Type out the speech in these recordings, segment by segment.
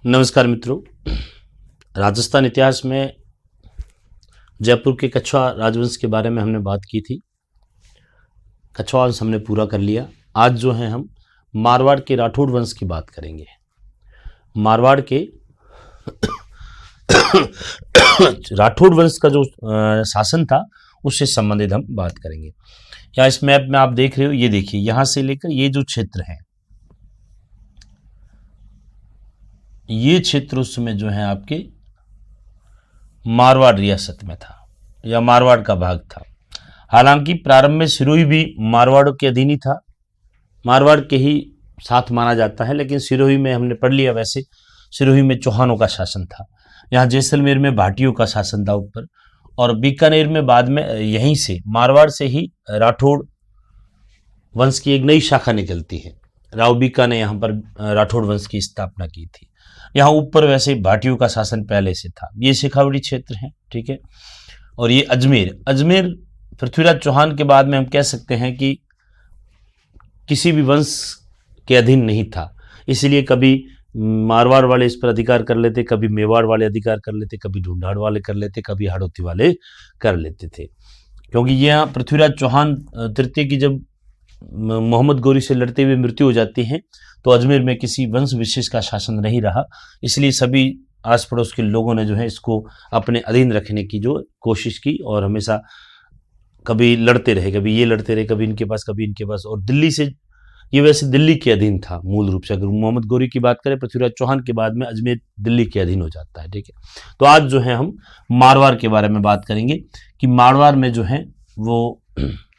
नमस्कार मित्रों। राजस्थान इतिहास में जयपुर के कछवाहा राजवंश के बारे में हमने बात की थी। कछवाहा वंश हमने पूरा कर लिया। आज जो है हम मारवाड़ के राठौड़ वंश की बात करेंगे। मारवाड़ के राठौड़ वंश का जो शासन था उससे संबंधित हम बात करेंगे। यहाँ इस मैप में आप देख रहे हो, ये देखिए, यहाँ से लेकर ये जो क्षेत्र है, ये क्षेत्र उस समय जो है आपके मारवाड़ रियासत में था या मारवाड़ का भाग था। हालांकि प्रारंभ में सिरोही भी मारवाड़ के अधीन ही था, मारवाड़ के ही साथ माना जाता है, लेकिन सिरोही में हमने पढ़ लिया, वैसे सिरोही में चौहानों का शासन था। यहाँ जैसलमेर में भाटियों का शासन था ऊपर, और बीकानेर में बाद में यहीं से मारवाड़ से ही राठौड़ वंश की एक नई शाखा निकलती है। राव बीका ने यहाँ पर राठौड़ वंश की स्थापना की थी। यहाँ ऊपर वैसे भाटियों का शासन पहले से था। ये शेखावटी क्षेत्र है, ठीक है। और ये अजमेर पृथ्वीराज चौहान के बाद में हम कह सकते हैं कि किसी भी वंश के अधीन नहीं था, इसलिए कभी मारवाड़ वाले इस पर अधिकार कर लेते, कभी मेवाड़ वाले अधिकार कर लेते, कभी ढूंढाड़ वाले कर लेते, कभी हाड़ौती वाले कर लेते थे। क्योंकि यहाँ पृथ्वीराज चौहान तृतीय की जब मोहम्मद गौरी से लड़ते हुए मृत्यु हो जाती है तो अजमेर में किसी वंश विशेष का शासन नहीं रहा, इसलिए सभी आस पड़ोस के लोगों ने जो है इसको अपने अधीन रखने की जो कोशिश की, और हमेशा कभी लड़ते रहे, कभी ये लड़ते रहे, कभी इनके पास, कभी इनके पास। और दिल्ली से, ये वैसे दिल्ली के अधीन था मूल रूप से। अगर मोहम्मद गौरी की बात करें पृथ्वीराज चौहान के बाद में अजमेर दिल्ली के अधीन हो जाता है, ठीक है। तो आज जो है हम मारवाड़ के बारे में बात करेंगे कि मारवाड़ में जो है वो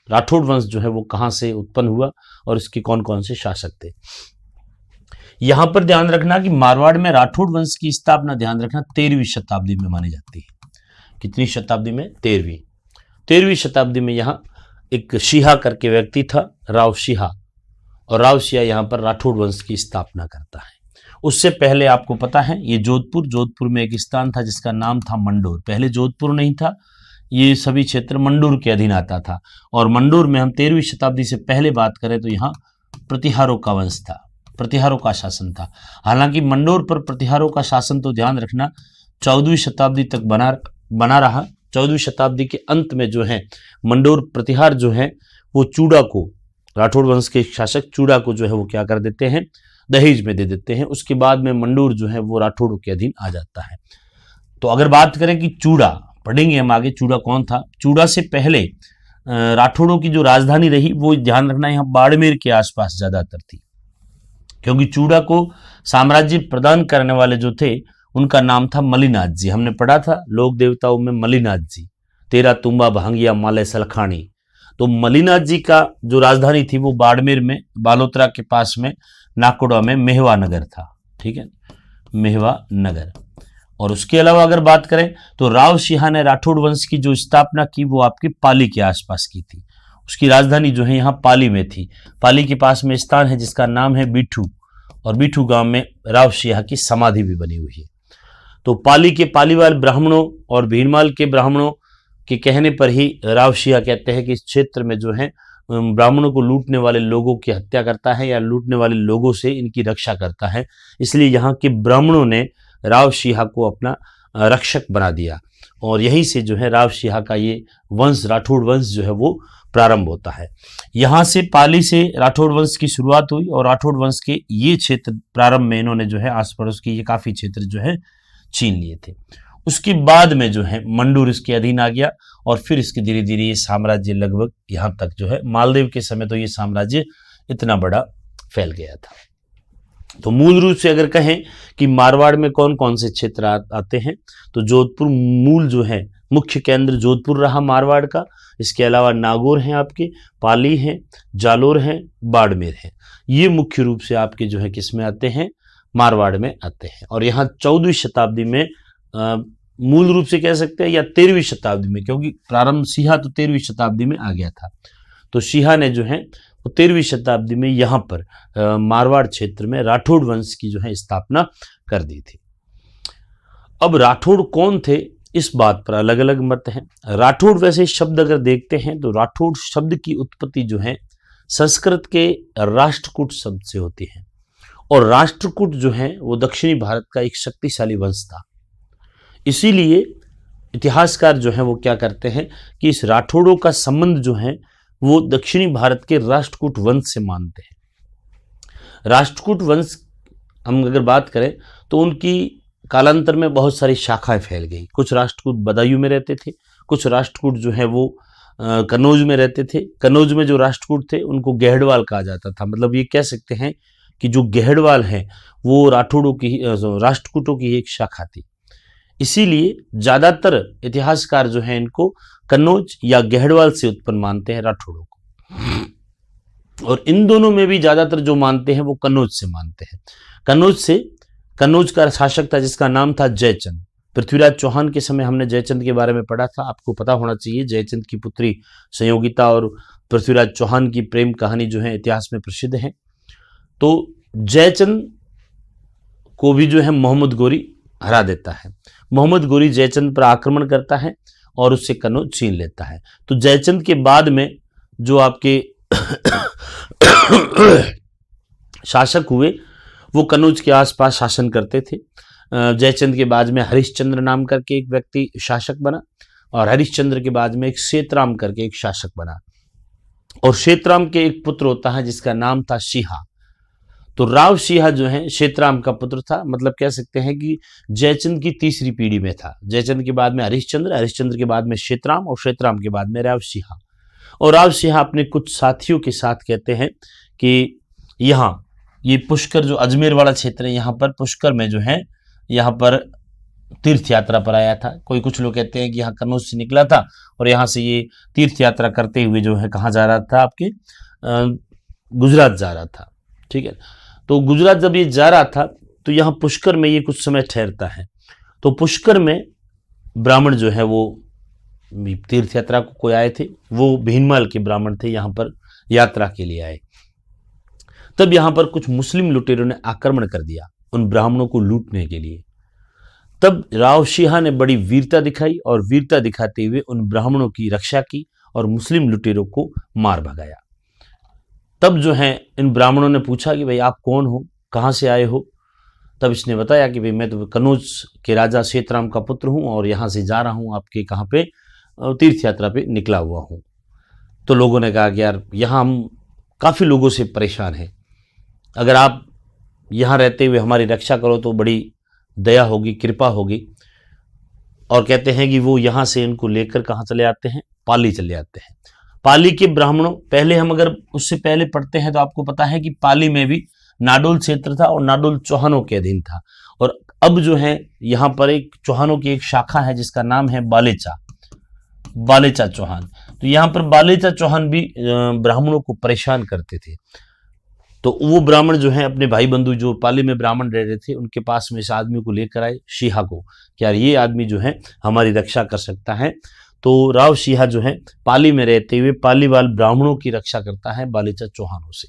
राठौड़ वंश जो है वो कहाँ से उत्पन्न हुआ और इसके कौन कौन से शासक थे। यहां पर ध्यान रखना कि मारवाड़ में राठौड़ वंश की स्थापना, ध्यान रखना, 13वीं शताब्दी में मानी जाती है। कितनी शताब्दी में? 13वीं शताब्दी में यहाँ एक शिहा करके व्यक्ति था, राव शिहा, और राव शिहा यहाँ पर राठौड़ वंश की स्थापना करता है। उससे पहले आपको पता है ये जोधपुर में एक स्थान था जिसका नाम था मंडोर। पहले जोधपुर नहीं था, ये सभी क्षेत्र मंडोर के अधीन आता था। और मंडोर में हम 13वीं शताब्दी से पहले बात करें तो यहाँ प्रतिहारों का वंश था, प्रतिहारों का शासन था। हालांकि मंडोर पर प्रतिहारों का शासन, तो ध्यान रखना, 14वीं शताब्दी तक बना रहा। 14वीं शताब्दी के अंत में जो है मंडोर प्रतिहार जो है वो चूड़ा को, राठौड़ वंश के शासक चूड़ा को जो है वो क्या कर देते हैं, दहेज में दे देते हैं। उसके बाद में मंडोर जो है वो राठौड़ों के अधीन आ जाता है। तो अगर बात करें कि चूड़ा, पढ़ेंगे हम आगे चूड़ा कौन था। चूड़ा से पहले राठौड़ों की जो राजधानी रही वो, ध्यान रखना, यहाँ बाड़मेर के आसपास ज्यादातर थी, क्योंकि चूड़ा को साम्राज्य प्रदान करने वाले जो थे उनका नाम था मलिनाथ जी। हमने पढ़ा था लोक देवताओं में मलिनाथ जी, तेरा तुम्बा भांगिया माले सलखानी। तो मलिनाथ जी का जो राजधानी थी वो बाड़मेर में, बालोतरा के पास में नाकोड़ा में मेहवा नगर था, ठीक है, मेहवा नगर। और उसके अलावा अगर बात करें तो राव शिहा ने राठौड़ वंश की जो स्थापना की वो आपके पाली के आसपास की थी। उसकी राजधानी जो है यहाँ पाली में थी। पाली के पास में स्थान है जिसका नाम है बीठू, और बीठू गांव में राव शिहा की समाधि भी बनी हुई है। तो पाली के पालीवाल ब्राह्मणों और भीड़माल के ब्राह्मणों के कहने पर ही राव शिहा कहते हैं कि इस क्षेत्र में जो है ब्राह्मणों को लूटने वाले लोगों की हत्या करता है या लूटने वाले लोगों से इनकी रक्षा करता है, इसलिए यहाँ के ब्राह्मणों ने राव शिहा को अपना रक्षक बना दिया, और यहीं से जो है राव शिहा का ये वंश, राठौड़ वंश जो है वो प्रारंभ होता है। यहाँ से पाली से राठौड़ वंश की शुरुआत हुई, और राठौड़ वंश के ये क्षेत्र प्रारंभ में इन्होंने जो है आस पड़ोस की ये काफी क्षेत्र जो है छीन लिए थे। उसके बाद में जो है मंडोर इसके अधीन आ गया, और फिर इसके धीरे धीरे ये साम्राज्य लगभग यहाँ तक जो है, मालदेव के समय तो ये साम्राज्य इतना बड़ा फैल गया था। तो मूल रूप से अगर कहें कि मारवाड़ में कौन कौन से क्षेत्र आते हैं, तो जोधपुर मूल जो है, मुख्य केंद्र जोधपुर रहा मारवाड़ का। इसके अलावा नागौर हैं आपके, पाली हैं, जालोर हैं, बाड़मेर हैं। ये मुख्य रूप से आपके जो है किस में आते हैं, मारवाड़ में आते हैं। और यहाँ 14वीं शताब्दी में मूल रूप से कह सकते हैं, या 13वीं शताब्दी में, क्योंकि प्रारंभ शिहा तो 13वीं शताब्दी में आ गया था, तो शिहा ने जो है वो 13वीं शताब्दी में यहाँ पर मारवाड़ क्षेत्र में राठौड़ वंश की जो है स्थापना कर दी थी। अब राठौड़ कौन थे, इस बात पर अलग अलग मत हैं। राठौड़ वैसे शब्द अगर देखते हैं तो राठौड़ शब्द की उत्पत्ति जो है संस्कृत के राष्ट्रकूट शब्द से होती है, और राष्ट्रकूट जो है वो दक्षिणी भारत का एक शक्तिशाली वंश था। इसीलिए इतिहासकार जो है वो क्या करते हैं कि इस राठौड़ों का संबंध जो है वो दक्षिणी भारत के राष्ट्रकूट वंश से मानते हैं। राष्ट्रकूट वंश हम अगर बात करें तो उनकी कालांतर में बहुत सारी शाखाएं फैल गई। कुछ राष्ट्रकूट बदायूं में रहते थे, कुछ राष्ट्रकूट जो है वो कन्नौज में रहते थे। कन्नौज में जो राष्ट्रकूट थे उनको गहड़वाल कहा जाता था। मतलब ये कह सकते हैं कि जो गहड़वाल है वो राठौड़ों की राष्ट्रकूटों की एक शाखा थी। इसीलिए ज्यादातर इतिहासकार जो है इनको कन्नौज या गहड़वाल से उत्पन्न मानते हैं राठौड़ों को। और इन दोनों में भी ज्यादातर जो मानते हैं वो कन्नौज से मानते हैं। कन्नौज का शासक था जिसका नाम था जयचंद। पृथ्वीराज चौहान के समय हमने जयचंद के बारे में पढ़ा था, आपको पता होना चाहिए। जयचंद की पुत्री संयोगिता और पृथ्वीराज चौहान की प्रेम कहानी जो है इतिहास में प्रसिद्ध है। तो जयचंद को भी जो है मोहम्मद गोरी हरा देता है। मोहम्मद गोरी जयचंद पर आक्रमण करता है और उससे कन्नौज छीन लेता है। तो जयचंद के बाद में जो आपके शासक हुए वो कन्नौज के आसपास शासन करते थे। जयचंद के बाद में हरिश्चंद्र नाम करके एक व्यक्ति शासक बना और हरिश्चंद्र के बाद में एक शेतराम करके एक शासक बना। और शेतराम के एक पुत्र होता है जिसका नाम था सिहा। तो राव सिहा जो है शेतराम का पुत्र था। मतलब कह सकते हैं कि जयचंद की तीसरी पीढ़ी में था। जयचंद के बाद में हरिश्चंद्र, हरिश्चंद्र के बाद में शेतराम और शेतराम के बाद में राव सिहा। और राव सिहा अपने कुछ साथियों के साथ कहते हैं कि यहाँ ये पुष्कर जो अजमेर वाला क्षेत्र है, यहाँ पर पुष्कर में जो है यहाँ पर तीर्थ यात्रा पर आया था। कुछ लोग कहते हैं कि यहाँ कन्नौज से निकला था और यहाँ से ये तीर्थ यात्रा करते हुए जो है कहाँ जा रहा था, आपके गुजरात जा रहा था। ठीक है, तो गुजरात जब ये जा रहा था तो यहाँ पुष्कर में ये कुछ समय ठहरता है। तो पुष्कर में ब्राह्मण जो है वो तीर्थ यात्रा को कोई आए थे, वो भीनमाल के ब्राह्मण थे, यहाँ पर यात्रा के लिए आए। तब यहाँ पर कुछ मुस्लिम लुटेरों ने आक्रमण कर दिया उन ब्राह्मणों को लूटने के लिए। तब राव सिहा ने बड़ी वीरता दिखाई और वीरता दिखाते हुए उन ब्राह्मणों की रक्षा की और मुस्लिम लुटेरों को मार भगाया। तब जो है इन ब्राह्मणों ने पूछा कि भाई आप कौन हो, कहाँ से आए हो। तब इसने बताया कि भाई मैं तो कन्नौज के राजा शेतराम का पुत्र हूँ और यहाँ से जा रहा हूँ आपके कहाँ पे तीर्थ यात्रा पे निकला हुआ हूँ। तो लोगों ने कहा कि यार यहाँ हम काफ़ी लोगों से परेशान हैं, अगर आप यहाँ रहते हुए हमारी रक्षा करो तो बड़ी दया होगी, कृपा होगी। और कहते हैं कि वो यहाँ से इनको लेकर कहाँ चले आते हैं, पाली चले आते हैं। पाली के ब्राह्मणों, पहले हम अगर उससे पहले पढ़ते हैं तो आपको पता है कि पाली में भी नाडोल क्षेत्र था और नाडोल चौहानों के अधीन था। और अब जो है यहाँ पर एक चौहानों की एक शाखा है जिसका नाम है बालेचा चौहान। तो यहाँ पर बालेचा चौहान भी ब्राह्मणों को परेशान करते थे। तो वो ब्राह्मण जो है अपने भाई बंधु जो पाली में ब्राह्मण रह रहे थे उनके पास में इस आदमी को लेकर आए, सिहा को, कि यार ये आदमी जो है हमारी रक्षा कर सकता है। तो राव सिहा जो है पाली में रहते हुए पालीवाल ब्राह्मणों की रक्षा करता है बालेचा चौहानों से।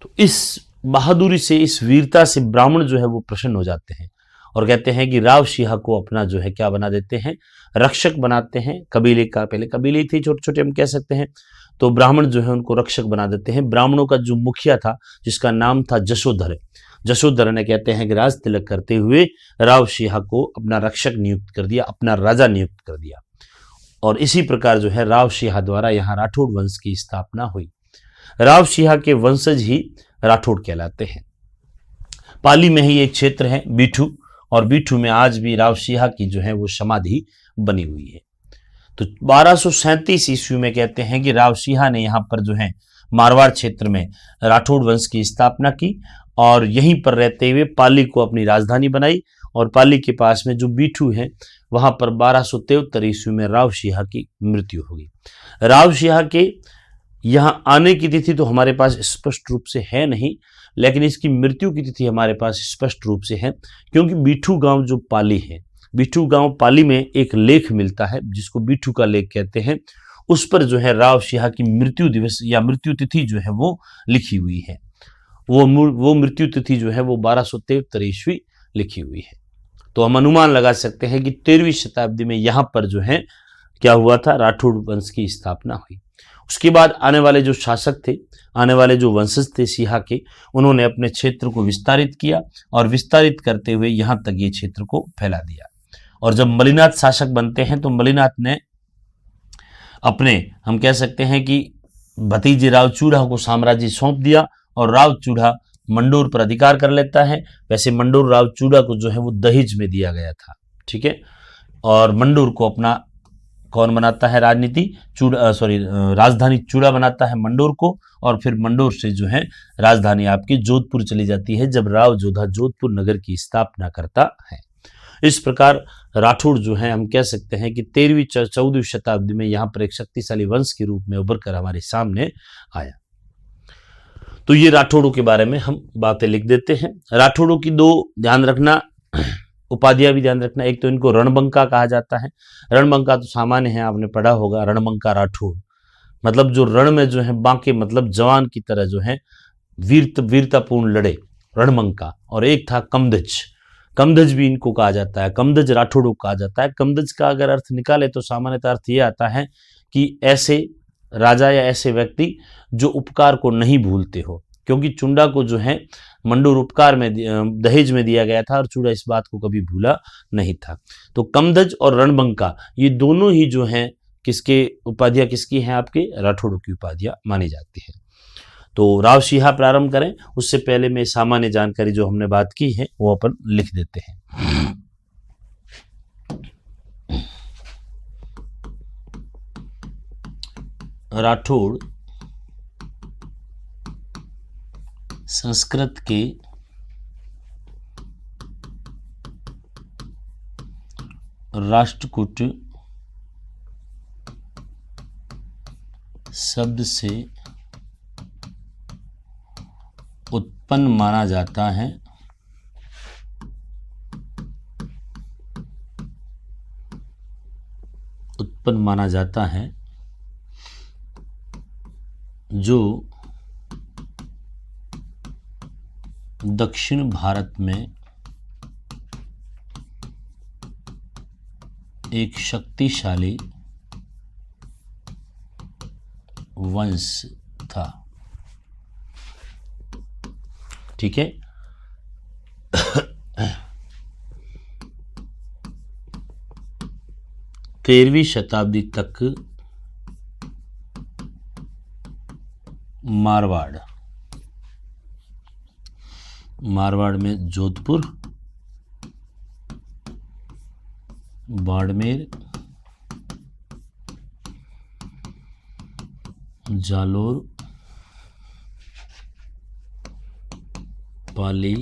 तो इस बहादुरी से, इस वीरता से ब्राह्मण जो है वो प्रसन्न हो जाते हैं और कहते हैं कि राव सिहा को अपना जो है क्या बना देते हैं, रक्षक बनाते हैं। कबीले का, पहले कबीले थे छोटे छोटे हम कह सकते हैं, तो ब्राह्मण जो है उनको रक्षक बना देते हैं। ब्राह्मणों का जो मुखिया था जिसका नाम था जशोधर ने कहते हैं कि राज तिलक करते हुए राव सिहा को अपना रक्षक नियुक्त कर दिया, अपना राजा नियुक्त कर दिया। और इसी प्रकार जो है राव सिहा द्वारा यहाँ राठौड़ वंश की स्थापना हुई। राव सिहा के वंशज ही राठौड़ कहलाते हैं। पाली में ही एक क्षेत्र है बीठू, और बीठू में आज भी राव सिहा की जो है वो समाधि बनी हुई है। तो 1237 ईस्वी में कहते हैं कि राव सिहा ने यहाँ पर जो है मारवाड़ क्षेत्र में राठौड़ वंश की स्थापना की और यहीं पर रहते हुए पाली को अपनी राजधानी बनाई। और पाली के पास में जो बीठू है वहां पर 1273 ईस्वी में राव सिहा की मृत्यु होगी। राव सिहा के यहाँ आने की तिथि तो हमारे पास स्पष्ट रूप से है नहीं, लेकिन इसकी मृत्यु की तिथि हमारे पास स्पष्ट रूप से है, क्योंकि बीठू गांव जो पाली है, बीठू गांव पाली में एक लेख मिलता है जिसको बीठू का लेख कहते हैं। उस पर जो है राव सिहा की मृत्यु दिवस या मृत्यु तिथि जो है वो लिखी हुई है। वो मृत्यु तिथि जो है वो 1273 ईस्वी लिखी हुई है। तो हम अनुमान लगा सकते हैं कि 13वीं शताब्दी में यहाँ पर जो है क्या हुआ था, राठौड़ वंश की स्थापना हुई। उसके बाद आने वाले जो शासक थे, आने वाले जो वंशज थे सिहा के, उन्होंने अपने क्षेत्र को विस्तारित किया और विस्तारित करते हुए यहाँ तक ये क्षेत्र को फैला दिया। और जब मलिनाथ शासक बनते हैं तो मलिनाथ ने अपने, हम कह सकते हैं कि भतीजे राव चूड़ा को साम्राज्य सौंप दिया और राव चूड़ा मंडोर पर अधिकार कर लेता है। वैसे मंडोर राव चूड़ा को जो है वो दहेज में दिया गया था, ठीक है। और मंडोर को अपना कौन बनाता है, राजधानी चूड़ा बनाता है मंडोर को, और फिर मंडोर से जो है राजधानी आपकी जोधपुर चली जाती है जब राव जोधा जोधपुर नगर की स्थापना करता है। इस प्रकार राठौड़ जो है, हम कह सकते हैं कि 13वीं 14वीं शताब्दी में यहाँ पर एक शक्तिशाली वंश के रूप में उभर कर हमारे सामने आया। तो ये राठौड़ों के बारे में हम बातें लिख देते हैं। राठौड़ों की दो ध्यान रखना उपाधियां भी ध्यान रखना। एक तो इनको रणबंका कहा जाता है। रणबंका तो सामान्य है, आपने पढ़ा होगा, रणबंका राठौड़ मतलब जो रण में जो है बांके मतलब जवान की तरह जो है वीरतापूर्ण लड़े, रणबंका। और एक था कमदज, कमदज भी इनको कहा जाता है, कमदज राठौड़ों को कहा जाता है। कमदज का अगर अर्थ निकाले तो सामान्यतः अर्थ ये आता है कि ऐसे राजा या ऐसे व्यक्ति जो उपकार को नहीं भूलते हो, क्योंकि चुंडा को जो है मंडोर उपकार में दहेज में दिया गया था और चूड़ा इस बात को कभी भूला नहीं था। तो कमदज और रणबंका ये दोनों ही जो हैं किसके उपाधियां किसकी हैं, आपके राठौड़ों की उपाधियां मानी जाती है। तो राव सिहा प्रारंभ करें, उससे पहले मैं सामान्य जानकारी जो हमने बात की है वो अपन लिख देते हैं। राठौड़ संस्कृत के राष्ट्रकूट शब्द से उत्पन्न माना जाता है। उत्पन्न माना जाता है जो दक्षिण भारत में एक शक्तिशाली वंश था, ठीक है। तेरहवीं शताब्दी तक मारवाड़ में जोधपुर, बाड़मेर, जालोर, पाली,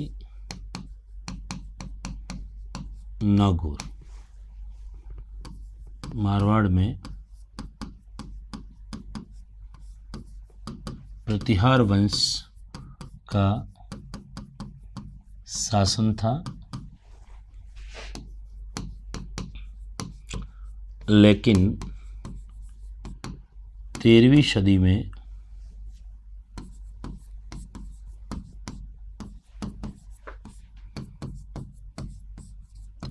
नागौर, मारवाड़ में प्रतिहार वंश का शासन था। लेकिन 13वीं सदी में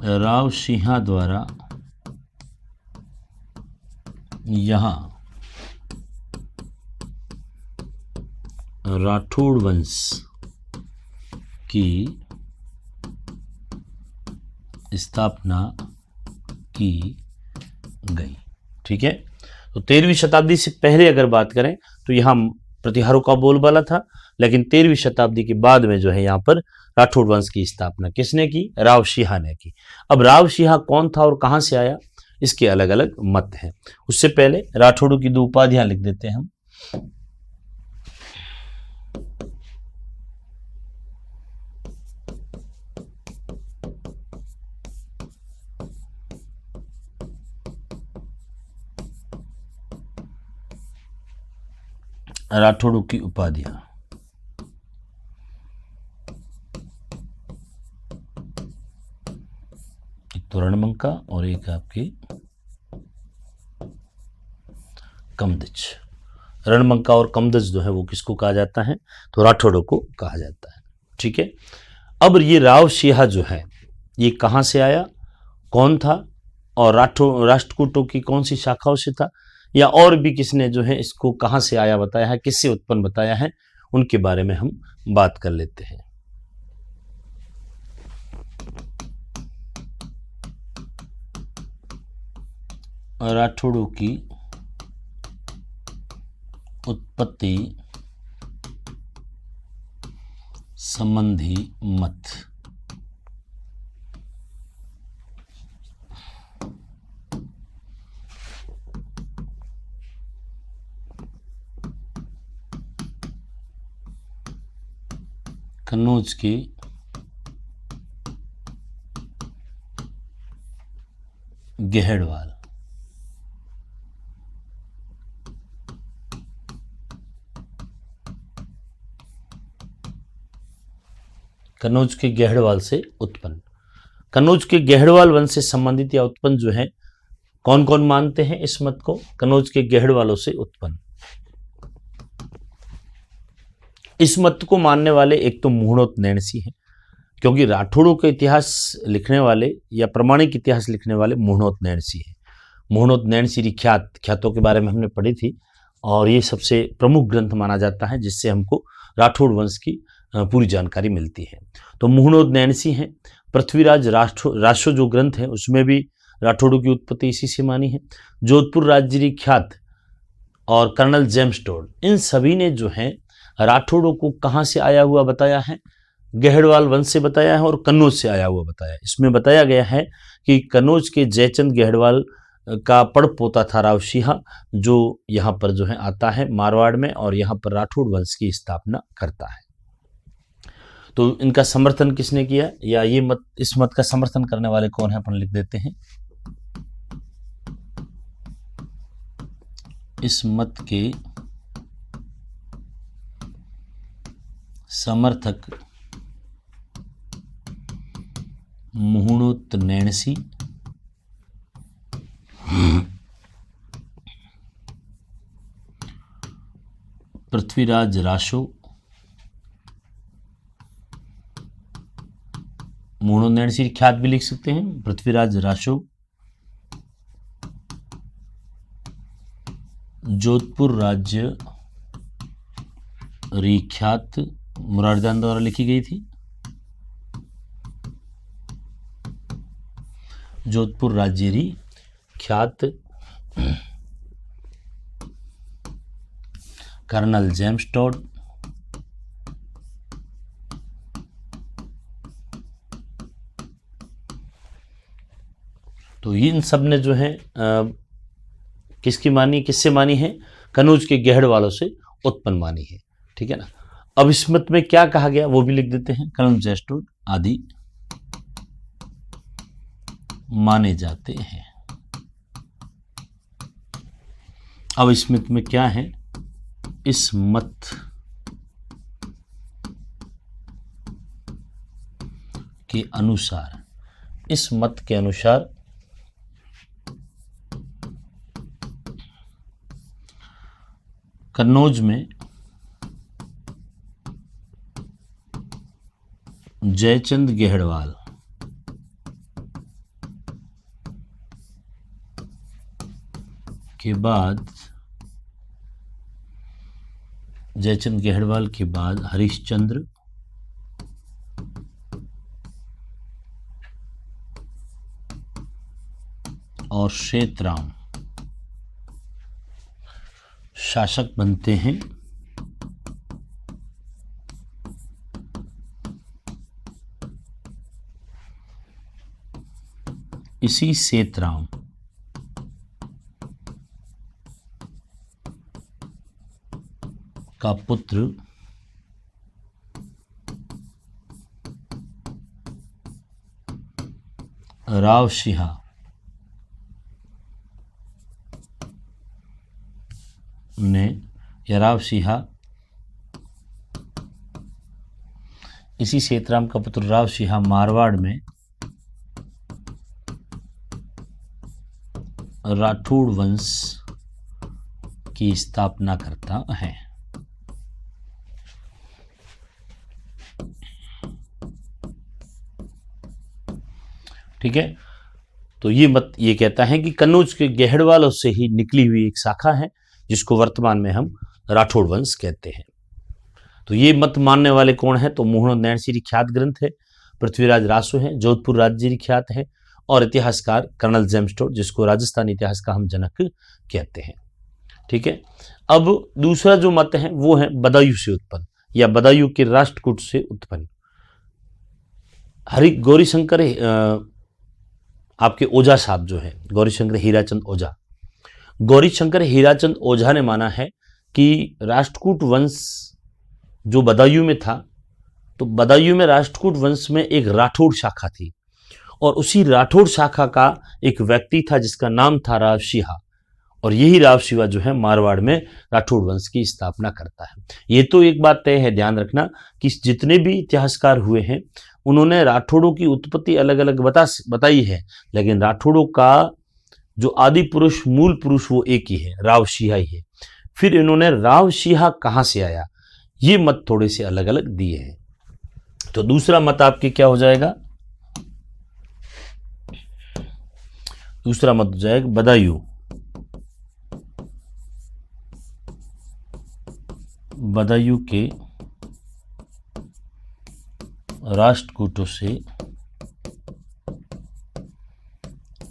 राव सिंहा द्वारा यहाँ राठौड़ वंश की स्थापना की गई, ठीक है। तो 13वीं शताब्दी से पहले अगर बात करें तो यहाँ प्रतिहारों का बोलबाला था, लेकिन 13वीं शताब्दी के बाद में जो है यहाँ पर राठौड़ वंश की स्थापना किसने की, राव सिंहा ने की। अब राव सिंहा कौन था और कहां से आया, इसके अलग अलग मत हैं। उससे पहले राठौड़ों की दो उपाधियां लिख देते हैं हम। राठौड़ों की उपाधियां, एक तो रणबंका और एक आपकी कमदज। रणबंका और कमदज जो है वो किसको कहा जाता है, तो राठौड़ों को कहा जाता है, ठीक है। अब ये राव सिंहा जो है ये कहां से आया, कौन था और राष्ट्रकूटों की कौन सी शाखाओं से था, या और भी किसने जो है इसको कहाँ से आया बताया है, किससे उत्पन्न बताया है, उनके बारे में हम बात कर लेते हैं। राठौड़ों की उत्पत्ति संबंधी मत। कन्नौज के गहड़वाल, कन्नौज के गहड़वाल से उत्पन्न। कन्नौज के गहड़वाल वंश से संबंधित या उत्पन्न जो है, कौन कौन मानते हैं इस मत को, कन्नौज के गहड़वालों से उत्पन्न। इस मत को मानने वाले एक तो मुहणोत नैणसी हैं, क्योंकि राठौड़ों के इतिहास लिखने वाले या प्रमाणिक इतिहास लिखने वाले मुहणोत नैणसी हैं। मुहणोत नैणसी ख्यातों के बारे में हमने पढ़ी थी, और ये सबसे प्रमुख ग्रंथ माना जाता है जिससे हमको राठौड़ वंश की पूरी जानकारी मिलती है। तो मुहणोत नैणसी हैं। पृथ्वीराज राशो जो ग्रंथ है उसमें भी राठौड़ों की उत्पत्ति इसी से मानी है। जोधपुर राजगिरी ख्यात और कर्नल जेम्स टोड, इन सभी ने जो है राठौड़ों को कहाँ से आया हुआ बताया है, गहड़वाल वंश से बताया है और कन्नौज से आया हुआ बताया है। इसमें बताया गया है कि कन्नौज के जयचंद गहड़वाल का पड़पोता था राव सिंह, जो यहाँ पर जो है आता है मारवाड़ में और यहाँ पर राठौड़ वंश की स्थापना करता है। तो इनका समर्थन किसने किया, या ये मत, इस मत का समर्थन करने वाले कौन है, अपन लिख देते हैं। इस मत के समर्थक मुहणोत नैणसी, पृथ्वीराज राशो, मुहणोत नैणसी ख्यात भी लिख सकते हैं, पृथ्वीराज राशो, जोधपुर राज्य रिख्यात मुरारजान द्वारा लिखी गई थी। जोधपुर राज्यरी ख्यात कर्नल जेम्स टोड, तो इन सब ने जो है किसकी मानी, किससे मानी है, कन्नौज के गहड़वालों से उत्पन्न मानी है। ठीक है ना। अब इस मत में क्या कहा गया वो भी लिख देते हैं। कर्नल जेम्स टोड आदि माने जाते हैं। अब इस मत में क्या है, इस मत के अनुसार, इस मत के अनुसार कन्नौज में जयचंद गहड़वाल के बाद, जयचंद गहड़वाल के बाद हरिश्चंद्र, और श्वेतराम शासक बनते हैं। इसी श्वेतराम का पुत्र राव सिंह ने, या राव सिंह, इसी श्वेतराम का पुत्र राव सिंह मारवाड़ में राठौड़ वंश की स्थापना करता है। ठीक है। तो ये मत ये कहता है कि कन्नौज के गहड़वाल से ही निकली हुई एक शाखा है जिसको वर्तमान में हम राठौड़ वंश कहते हैं। तो ये मत मानने वाले कौन है? तो मोहन नैन श्री ख्यात ग्रंथ है, पृथ्वीराज रासो है, जोधपुर राज्य ख्यात है, और इतिहासकार कर्नल जेम्स टोड जिसको राजस्थान इतिहास का हम जनक कहते हैं। ठीक है। अब दूसरा जो मत है वो है बदायूं से उत्पन्न या बदायूं के राष्ट्रकूट से उत्पन्न। गौरीशंकर आपके ओझा साहब जो है गौरीशंकर हीराचंद ओझा, गौरीशंकर हीराचंद ओझा ने माना है कि राष्ट्रकूट वंश जो बदायूं में था, तो बदायूं में राष्ट्रकूट वंश में एक राठौड़ शाखा थी और उसी राठौड़ शाखा का एक व्यक्ति था जिसका नाम था राव सिहा, और यही राव सिहा जो है मारवाड़ में राठौड़ वंश की स्थापना करता है। ये तो एक बात तय है, ध्यान रखना कि जितने भी इतिहासकार हुए हैं उन्होंने राठौड़ों की उत्पत्ति अलग अलग बताई है, लेकिन राठौड़ों का जो आदि पुरुष मूल पुरुष वो एक ही है, राव सिहा ही है। फिर इन्होंने राव सिहा कहाँ से आया ये मत थोड़े से अलग अलग दिए हैं। तो दूसरा मत आपके क्या हो जाएगा? दूसरा मत हो जाएगा बदायूं, बदायूं के राष्ट्रकूटों से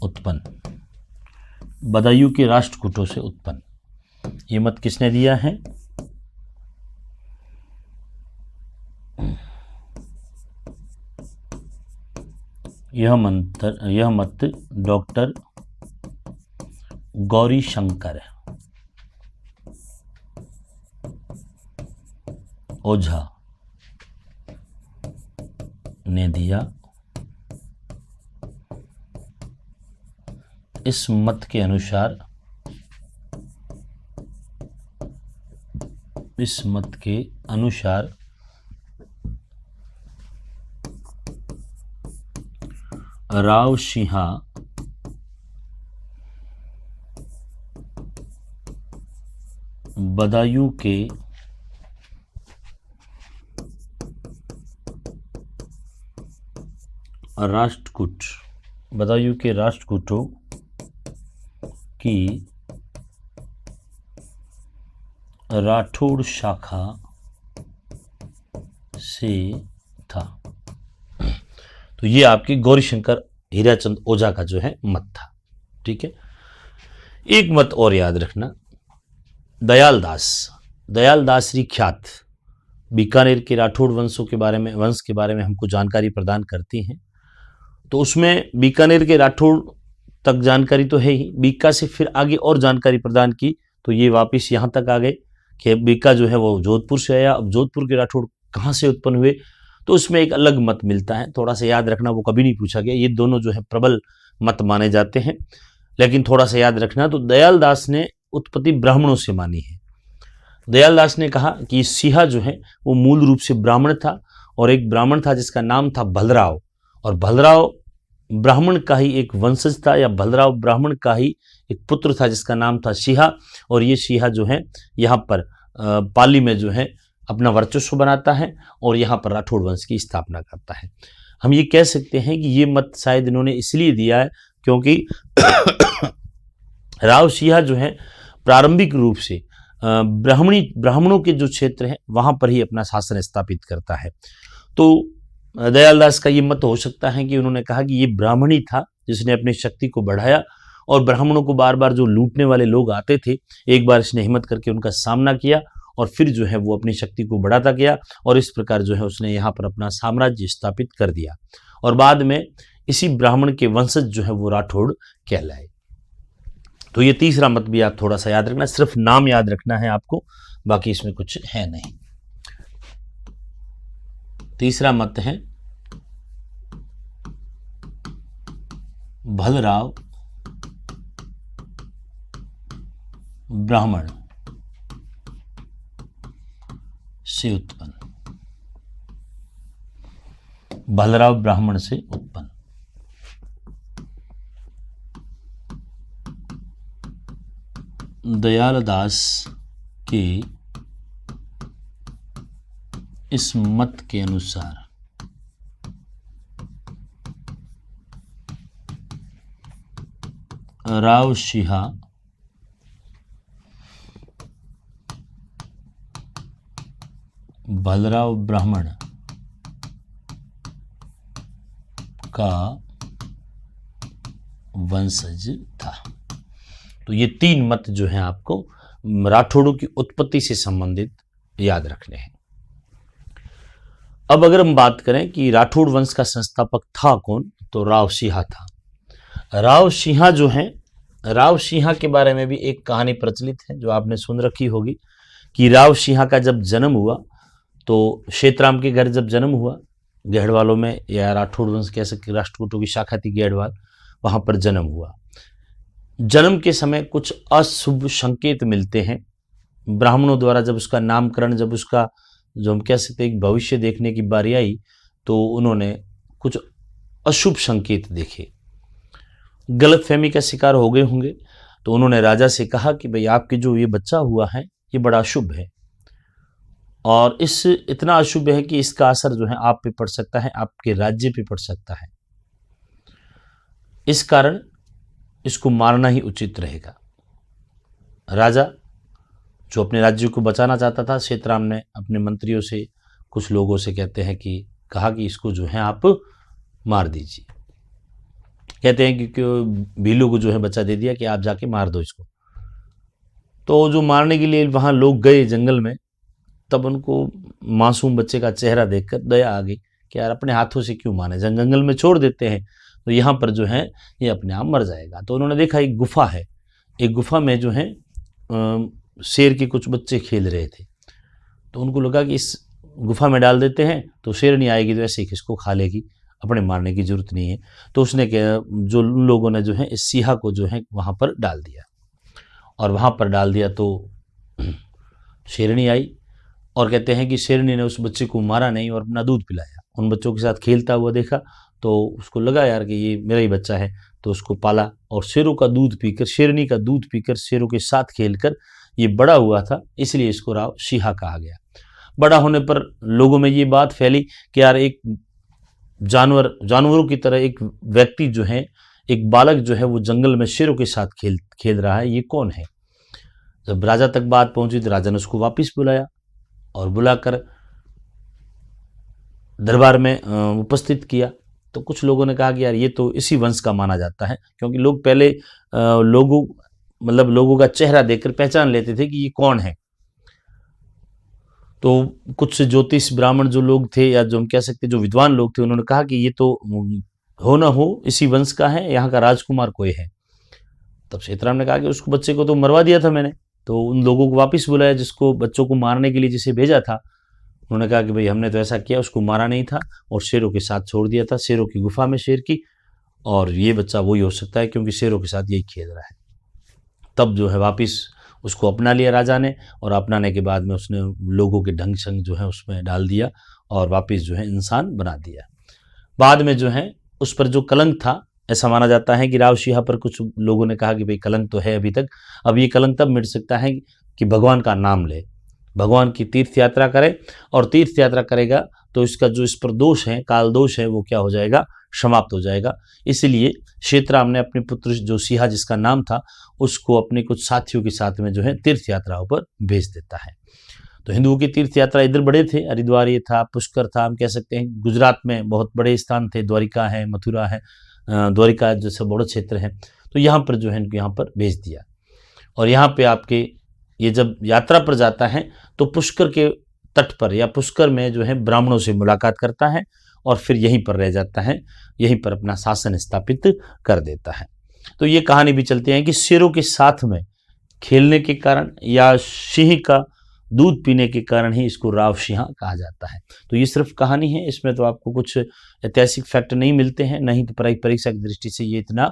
उत्पन्न, बदायूं के राष्ट्रकूटों से उत्पन्न। ये मत किसने दिया है? यह मत डॉक्टर गौरीशंकर ओझा ने दिया। इस मत के अनुसार राव सिहा बदायूं के राष्ट्रकूटों की राठौड़ शाखा से था। तो ये आपके गौरीशंकर हीराचंद ओझा का जो है मत था। ठीक है। एक मत और याद रखना, दयाल दास श्री ख्यात बीकानेर के राठौड़ वंश के बारे में हमको जानकारी प्रदान करती हैं। तो उसमें बीकानेर के राठौड़ तक जानकारी तो है ही, बीका से फिर आगे और जानकारी प्रदान की तो ये वापस यहाँ तक आ गए कि बीका जो है वो जोधपुर से आया। अब जोधपुर के राठौड़ कहाँ से उत्पन्न हुए तो उसमें एक अलग मत मिलता है, थोड़ा सा याद रखना, वो कभी नहीं पूछा गया। ये दोनों जो है प्रबल मत माने जाते हैं, लेकिन थोड़ा सा याद रखना। तो दयाल दास ने उत्पत्ति ब्राह्मणों से मानी है। दयाल दास ने कहा कि सिहा जो है वो मूल रूप से ब्राह्मण था और एक ब्राह्मण था जिसका नाम था भलराव, और भलराव ब्राह्मण का ही एक वंशज था या भलराव ब्राह्मण का ही एक पुत्र था जिसका नाम था सिहा। और ये सिहा जो है यहाँ पर पाली में जो है अपना वर्चस्व बनाता है और यहाँ पर राठौड़ वंश की स्थापना करता है। हम ये कह सकते हैं कि ये मत शायद इन्होंने इसलिए दिया है क्योंकि राव सिहा जो है प्रारंभिक रूप से ब्राह्मणों के जो क्षेत्र है वहां पर ही अपना शासन स्थापित करता है। तो दयालदास का ये मत हो सकता है कि उन्होंने कहा कि ये ब्राह्मण ही था जिसने अपनी शक्ति को बढ़ाया और ब्राह्मणों को बार बार जो लूटने वाले लोग आते थे, एक बार इसने हिम्मत करके उनका सामना किया और फिर जो है वो अपनी शक्ति को बढ़ाता गया और इस प्रकार जो है उसने यहाँ पर अपना साम्राज्य स्थापित कर दिया और बाद में इसी ब्राह्मण के वंशज जो है वो राठौड़ कहलाए। तो ये तीसरा मत भी आप थोड़ा सा याद रखना, सिर्फ नाम याद रखना है आपको, बाकी इसमें कुछ है नहीं। तीसरा मत है भलराव ब्राह्मण से उत्पन्न, भलराव ब्राह्मण से उत्पन्न। दयालदास के इस मत के अनुसार राव सिंहा भलराव ब्राह्मण का वंशज था। तो ये 3 मत जो हैं आपको राठौड़ों की उत्पत्ति से संबंधित याद रखने हैं। अब अगर हम बात करें कि राठौड़ वंश का संस्थापक था कौन, तो राव सिंहा था। राव सिंहा जो हैं, राव सिंहा के बारे में भी एक कहानी प्रचलित है जो आपने सुन रखी होगी कि राव सिंहा का जब जन्म हुआ तो क्षेत्राम के घर जब जन्म हुआ, गढ़वालों में, या राठौड़ वंश कह सकते, राष्ट्रकूटों की शाखा थी गढ़वाल, वहां पर जन्म हुआ। जन्म के समय कुछ अशुभ संकेत मिलते हैं ब्राह्मणों द्वारा। जब उसका नामकरण, जब उसका जो हम कह सकते एक भविष्य देखने की बारी आई, तो उन्होंने कुछ अशुभ संकेत देखे, गलतफहमी का शिकार हो गए होंगे। तो उन्होंने राजा से कहा कि भाई आपके जो ये बच्चा हुआ है ये बड़ा अशुभ है, और इस इतना अशुभ है कि इसका असर जो है आप पे पड़ सकता है, आपके राज्य पे पड़ सकता है, इस कारण इसको मारना ही उचित रहेगा। राजा जो अपने राज्य को बचाना चाहता था, क्षेत्राम ने अपने मंत्रियों से, कुछ लोगों से कहते हैं कि कहा कि इसको जो है आप मार दीजिए। कहते हैं कि भीलू को जो है बच्चा दे दिया कि आप जाके मार दो इसको। तो जो मारने के लिए वहां लोग गए जंगल में, तब उनको मासूम बच्चे का चेहरा देखकर दया आ गई कि यार अपने हाथों से क्यों मारे, जंगल में छोड़ देते हैं तो यहाँ पर जो है ये अपने आप मर जाएगा। तो उन्होंने देखा एक गुफा है, एक गुफा में जो है शेर के कुछ बच्चे खेल रहे थे। तो उनको लगा कि इस गुफा में डाल देते हैं तो शेर नहीं आएगी तो ऐसे ही किसको खा लेगी, अपने मारने की जरूरत नहीं है। तो उसने जो उन लोगों ने जो है इस सिंहा को जो है वहाँ पर डाल दिया, और वहाँ पर डाल दिया तो शेरनी आई, और कहते हैं कि शेरनी ने उस बच्चे को मारा नहीं और अपना दूध पिलाया। उन बच्चों के साथ खेलता हुआ देखा तो उसको लगा यार कि ये मेरा ही बच्चा है, तो उसको पाला, और शेरों का दूध पीकर, शेरनी का दूध पीकर, शेरों के साथ खेलकर ये बड़ा हुआ था, इसलिए इसको राव सिंहा कहा गया। बड़ा होने पर लोगों में ये बात फैली कि यार एक जानवरों की तरह एक व्यक्ति जो है, एक बालक जो है वो जंगल में शेरों के साथ खेल रहा है, ये कौन है। जब राजा तक बात पहुंची तो राजा ने उसको वापिस बुलाया, और बुलाकर दरबार में उपस्थित किया। तो कुछ लोगों ने कहा कि यार ये तो इसी वंश का माना जाता है, क्योंकि लोग पहले लोगों का चेहरा देखकर पहचान लेते थे कि ये कौन है। तो कुछ ज्योतिष ब्राह्मण जो लोग थे, या जो हम कह सकते जो विद्वान लोग थे, उन्होंने कहा कि ये तो हो ना हो इसी वंश का है, यहाँ का राजकुमार कोई है। तब क्षेत्राम ने कहा कि उसको बच्चे को तो मरवा दिया था मैंने। तो उन लोगों को वापस बुलाया जिसको बच्चों को मारने के लिए जिसे भेजा था। उन्होंने कहा कि भाई हमने तो ऐसा किया, उसको मारा नहीं था और शेरों के साथ छोड़ दिया था, शेरों की गुफा में शेर की, और ये बच्चा वही हो सकता है क्योंकि शेरों के साथ यही खेल रहा है। तब जो है वापस उसको अपना लिया राजा ने, और अपनाने के बाद में उसने लोगों के ढंग संग जो है उसमें डाल दिया और वापस जो है इंसान बना दिया। बाद में जो है उस पर जो कलंक था, ऐसा माना जाता है कि राव सिंहा पर कुछ लोगों ने कहा कि भाई कलंक तो है अभी तक, अब ये कलंक तब मिट सकता है कि भगवान का नाम ले, भगवान की तीर्थ यात्रा करे, और तीर्थ यात्रा करेगा तो इसका जो इस पर दोष है, काल दोष है, वो क्या हो जाएगा, समाप्त हो जाएगा। इसलिए क्षेत्राम ने अपने पुत्र जो सिंहा जिसका नाम था, उसको अपने कुछ साथियों के साथ में जो है तीर्थ यात्राओं पर भेज देता है। तो हिंदुओं की तीर्थ यात्रा इधर बड़े थे, हरिद्वार ये था, पुष्कर था, हम कह सकते हैं गुजरात में बहुत बड़े स्थान थे, द्वारिका है, मथुरा है, द्वारिका जैसा बड़ा क्षेत्र है। तो यहाँ पर जो है इनको यहाँ पर भेज दिया, और यहाँ पे आपके ये जब यात्रा पर जाता है तो पुष्कर के तट पर या पुष्कर में जो है ब्राह्मणों से मुलाकात करता है, और फिर यहीं पर रह जाता है, यहीं पर अपना शासन स्थापित कर देता है। तो ये कहानी भी चलती है कि शेरों के साथ में खेलने के कारण या सिंह का दूध पीने के कारण ही इसको राव सिंहा कहा जाता है। तो ये सिर्फ कहानी है, इसमें तो आपको कुछ ऐतिहासिक फैक्ट नहीं मिलते हैं, नहीं तो परीक्षा की दृष्टि से ये इतना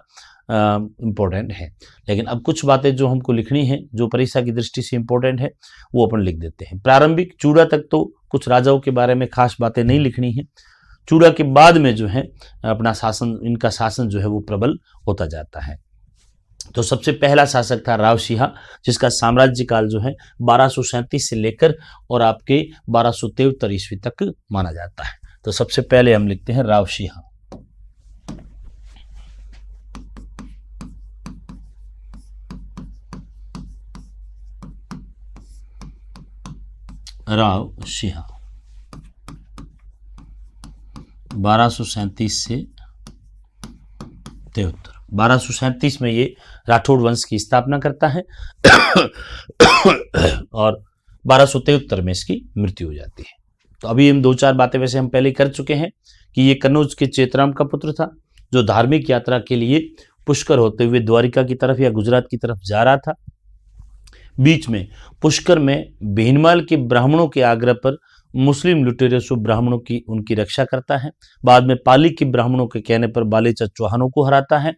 इम्पोर्टेंट है। लेकिन अब कुछ बातें जो हमको लिखनी है, जो परीक्षा की दृष्टि से इम्पोर्टेंट है, वो अपन लिख देते हैं। प्रारंभिक चूड़ा तक तो कुछ राजाओं के बारे में खास बातें नहीं लिखनी है। चूड़ा के बाद में जो है अपना शासन, इनका शासन जो है वो प्रबल होता जाता है। तो सबसे पहला शासक था राव सिंहा, जिसका साम्राज्य काल जो है 1237 से लेकर और आपके 1273 ईस्वी तक माना जाता है। तो सबसे पहले हम लिखते हैं राव सिंहा। राव सिंह 1237 से 73। 1237 में ये राठौड़ वंश की स्थापना करता है और 1273 में इसकी मृत्यु हो जाती है। तो अभी हम 2-4 बातें वैसे हम पहले कर चुके हैं कि ये कन्नौज के चेतराम का पुत्र था, जो धार्मिक यात्रा के लिए पुष्कर होते हुए द्वारिका की तरफ या गुजरात की तरफ जा रहा था। बीच में पुष्कर में भीनमाल के ब्राह्मणों के आग्रह पर मुस्लिम लुटेरों ब्राह्मणों की उनकी रक्षा करता है। बाद में पाली के ब्राह्मणों के कहने पर बालेचा चौहानों को हराता है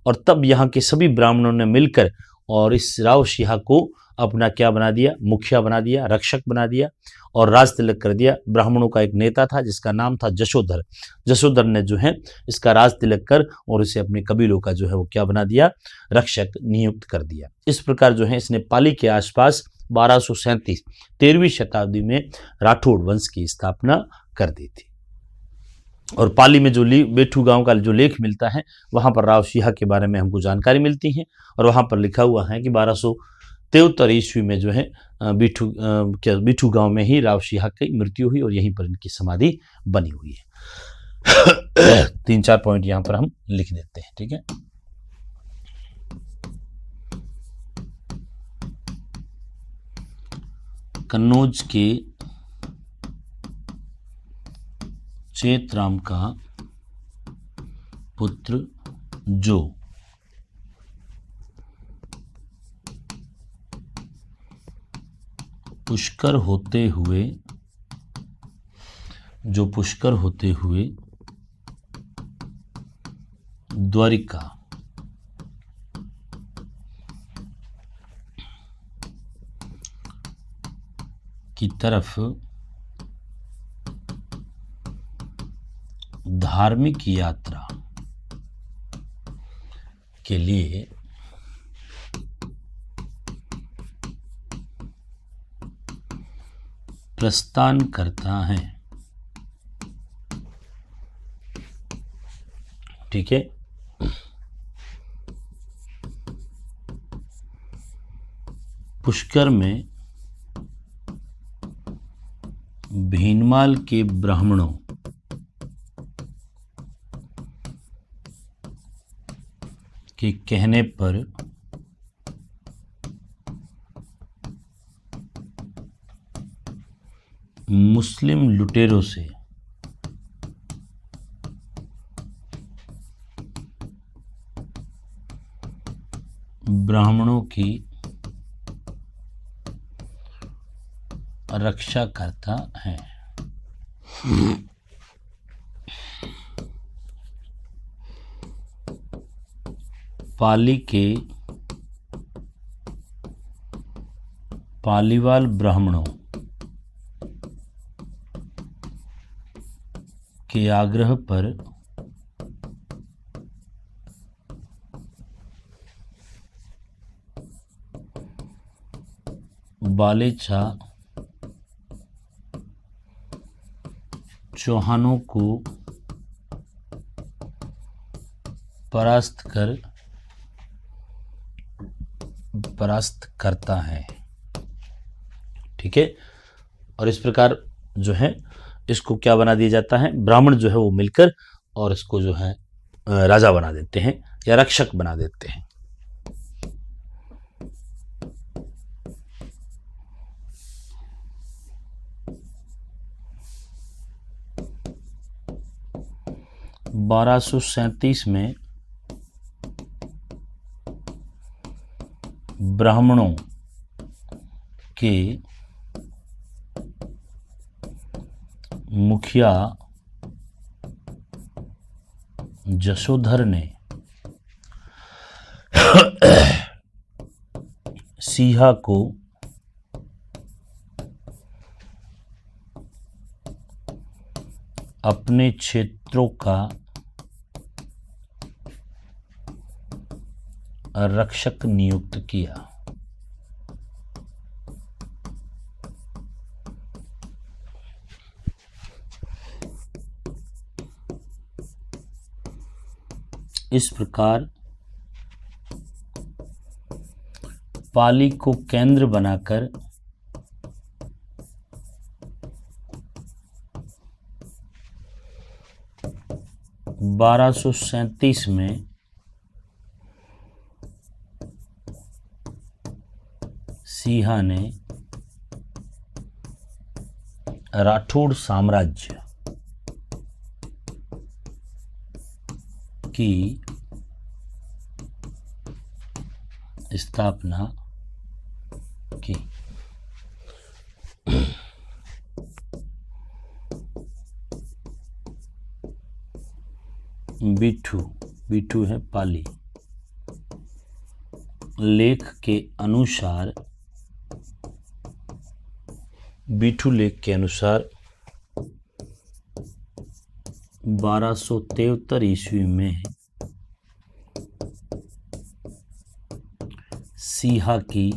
और तब यहाँ के सभी ब्राह्मणों ने मिलकर और इस राव सिंह को अपना क्या बना दिया, मुखिया बना दिया, रक्षक बना दिया और राज तिलक कर दिया। ब्राह्मणों का एक नेता था जिसका नाम था जशोधर। जशोधर ने जो है इसका राज तिलक कर और इसे अपने कबीलों का जो है वो क्या बना दिया, रक्षक नियुक्त कर दिया। इस प्रकार जो है इसने पाली के आसपास 1237 13वीं शताब्दी में राठौड़ वंश की स्थापना कर दी थी। और पाली में जो बेठू गांव का जो लेख मिलता है वहां पर राव सिंह के बारे में हमको जानकारी मिलती है और वहां पर लिखा हुआ है कि 1273 ईस्वी में जो है बिठू गांव में ही राव सिंह की मृत्यु हुई और यहीं पर इनकी समाधि बनी हुई है। 3-4 पॉइंट यहां पर हम लिख देते हैं, ठीक है। कन्नौज के चेतराम का पुत्र जो पुष्कर होते हुए द्वारिका की तरफ धार्मिक यात्रा के लिए प्रस्थान करता है, ठीक है। पुष्कर में भीनमाल के ब्राह्मणों के कहने पर मुस्लिम लुटेरों से ब्राह्मणों की रक्षा करता है। पाली के पालीवाल ब्राह्मणों के आग्रह पर बालेचा चौहानों को परास्त करता है, ठीक है। और इस प्रकार जो है इसको क्या बना दिया जाता है, ब्राह्मण जो है वो मिलकर और इसको जो है राजा बना देते हैं या रक्षक बना देते हैं। बारह सौ 37 में ब्राह्मणों के मुखिया जशोधर ने सिंह को अपने क्षेत्रों का रक्षक नियुक्त किया। इस प्रकार पाली को केंद्र बनाकर 1237 में सिंहा ने राठौड़ साम्राज्य की स्थापना की। बिठू है पाली। लेख के अनुसार, बिठू लेख के अनुसार 1273 ईस्वी में सिंहा की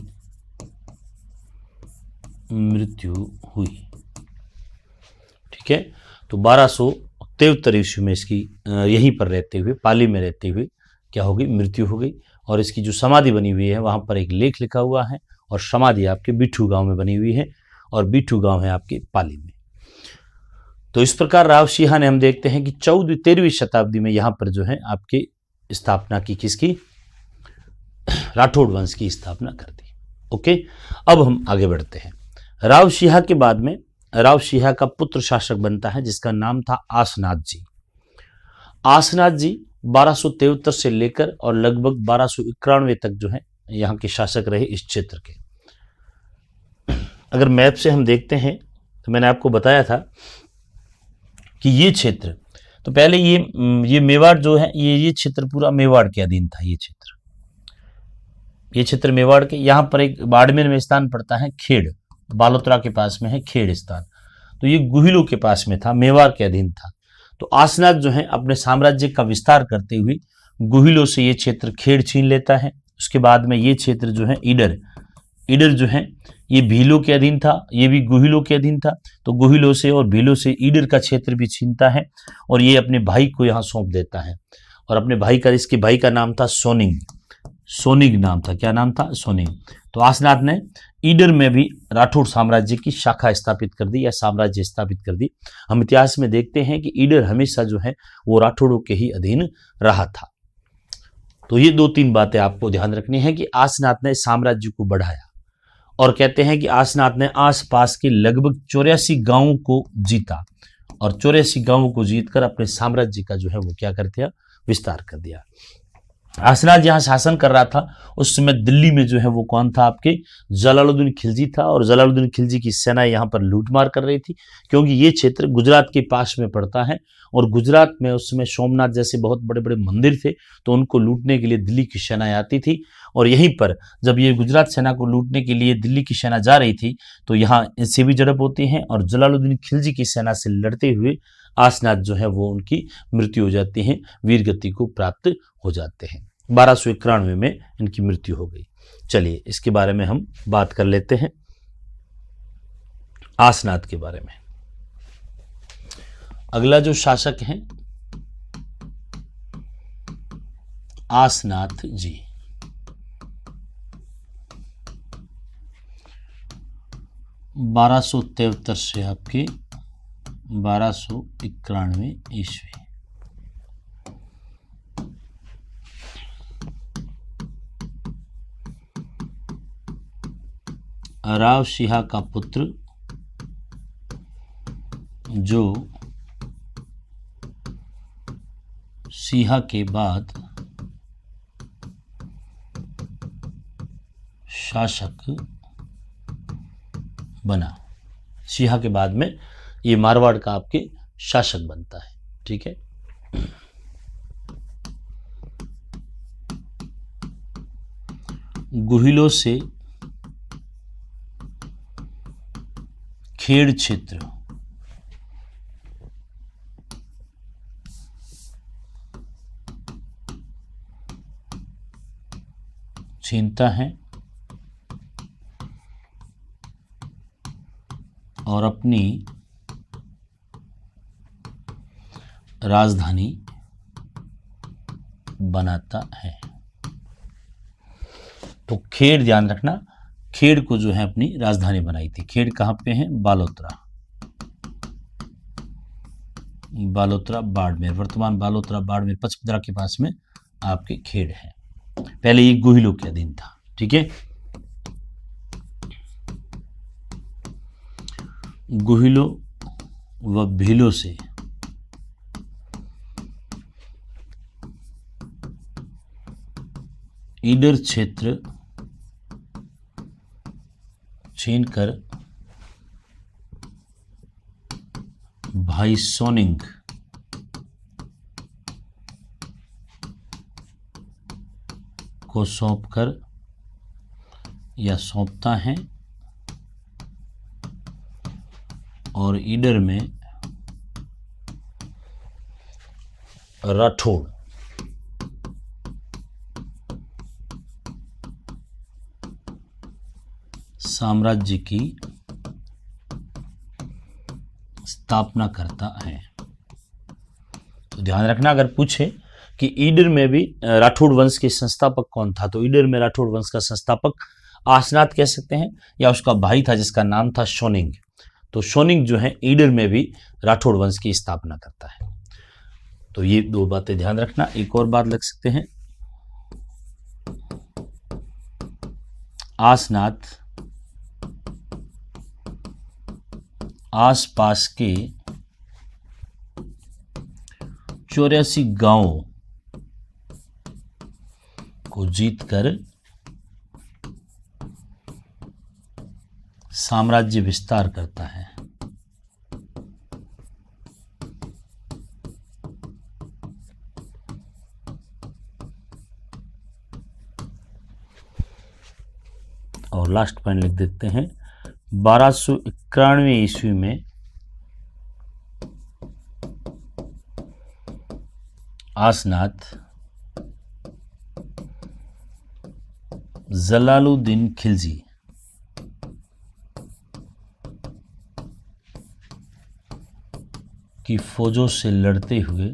मृत्यु हुई। ठीक है, तो 1273 ईस्वी में इसकी यहीं पर रहते हुए, पाली में रहते हुए क्या हो गई, मृत्यु हो गई। और इसकी जो समाधि बनी हुई है वहां पर एक लेख लिखा हुआ है और समाधि आपके बिठू गांव में बनी हुई है और बिठू गांव है आपके पाली में। तो इस प्रकार राव सिंहा ने, हम देखते हैं कि 14वीं-13वीं शताब्दी में यहां पर जो है आपके स्थापना की, किसकी, राठौड़ वंश की स्थापना कर दी। ओके, अब हम आगे बढ़ते हैं। राव सिंहा के बाद में राव सिंहा का पुत्र शासक बनता है जिसका नाम था आसनाथ जी। आसनाथ जी 1273 से लेकर और लगभग 1291 तक जो है यहाँ के शासक रहे इस क्षेत्र के। अगर मैप से हम देखते हैं तो मैंने आपको बताया था कि ये क्षेत्र, तो पहले ये मेवाड़ जो है, ये क्षेत्र पूरा मेवाड़ के अधीन था। ये क्षेत्र मेवाड़ के, यहाँ पर एक बाड़मेर में स्थान पड़ता है खेड़, बालोतरा के पास में है खेड़ स्थान, तो ये गुहिलों के पास में था, मेवाड़ के अधीन था। तो आसनाथ जो है अपने साम्राज्य का विस्तार करते हुए गुहिलों से ये क्षेत्र खेड़ छीन लेता है। उसके बाद में ये क्षेत्र जो है ईडर जो है ये भीलों के अधीन था, ये भी गुहिलों के अधीन था। तो गुहिलों से और भीलों से ईडर का क्षेत्र भी छीनता है और ये अपने भाई को यहाँ सौंप देता है। और अपने भाई का, इसके भाई का नाम था सोनिग नाम था। क्या नाम था? सोनिग। तो आसनाथ ने ईडर में भी राठौड़ साम्राज्य की शाखा स्थापित कर दी या साम्राज्य स्थापित कर दी। हम इतिहास में देखते हैं कि ईडर हमेशा जो है वो राठौड़ों के ही अधीन रहा था। तो ये 2-3 बातें आपको ध्यान रखनी है कि आसनाथ ने साम्राज्य को बढ़ाया और कहते हैं कि आसनाथ ने आसपास के लगभग 84 गांवों को जीता और 84 गांवों को जीतकर अपने साम्राज्य का जो है वो क्या कर दिया, विस्तार कर दिया। आसनाथ जहां शासन कर रहा था उस समय दिल्ली में जो है वो कौन था, आपके जलालुद्दीन खिलजी था। और जलालुद्दीन खिलजी की सेना यहाँ पर लूटमार कर रही थी क्योंकि ये क्षेत्र गुजरात के पास में पड़ता है और गुजरात में उस समय सोमनाथ जैसे बहुत बड़े बड़े मंदिर थे, तो उनको लूटने के लिए दिल्ली की सेनाएं आती थी। और यहीं पर जब ये गुजरात सेना को लूटने के लिए दिल्ली की सेना जा रही थी तो यहाँ इनसे भी झड़प होती है और जलालुद्दीन खिलजी की सेना से लड़ते हुए आसनाथ जो है वो उनकी मृत्यु हो जाती है, वीरगति को प्राप्त हो जाते हैं। 1291 में इनकी मृत्यु हो गई। चलिए इसके बारे में हम बात कर लेते हैं, आसनाथ के बारे में। अगला जो शासक हैं आसनाथ जी। बारह सौ 73 से आपकी 1291 ईस्वी। राव सिंहा का पुत्र जो सिंहा के बाद शासक बना। सिंहा के बाद में ये मारवाड़ का आपके शासक बनता है। ठीक है, गुहिलों से खेड़ क्षेत्र छीनता है और अपनी राजधानी बनाता है। तो खेड़ ध्यान रखना, खेड़ को जो है अपनी राजधानी बनाई थी। खेड़ कहां पे है? बालोतरा, बालोतरा बाड़मेर, वर्तमान बालोतरा बाड़मेर पचपदरा के पास में आपके खेड़ है। पहले ये गुहिलों के अधीन था। ठीक है, गुहिलों व भीलों से ईडर क्षेत्र छीनकर भाई सोनिंग को सौंपकर या सौंपता है और ईडर में राठौड़ साम्राज्य की स्थापना करता है। तो ध्यान रखना, अगर पूछे कि ईडर में भी राठौड़ वंश के संस्थापक कौन था, तो ईडर में राठौड़ वंश का संस्थापक आसनाथ कह सकते हैं, या उसका भाई था जिसका नाम था शोनिंग। तो शोनिंग जो है ईडर में भी राठौड़ वंश की स्थापना करता है। तो ये दो बातें ध्यान रखना। एक और बात लग सकते हैं, आसनाथ आसपास के 84 गांवों को जीतकर साम्राज्य विस्तार करता है। और लास्ट पॉइंट लिख देते हैं, 1291 ईस्वी में आसनाथ जलालुद्दीन खिलजी की फौजों से लड़ते हुए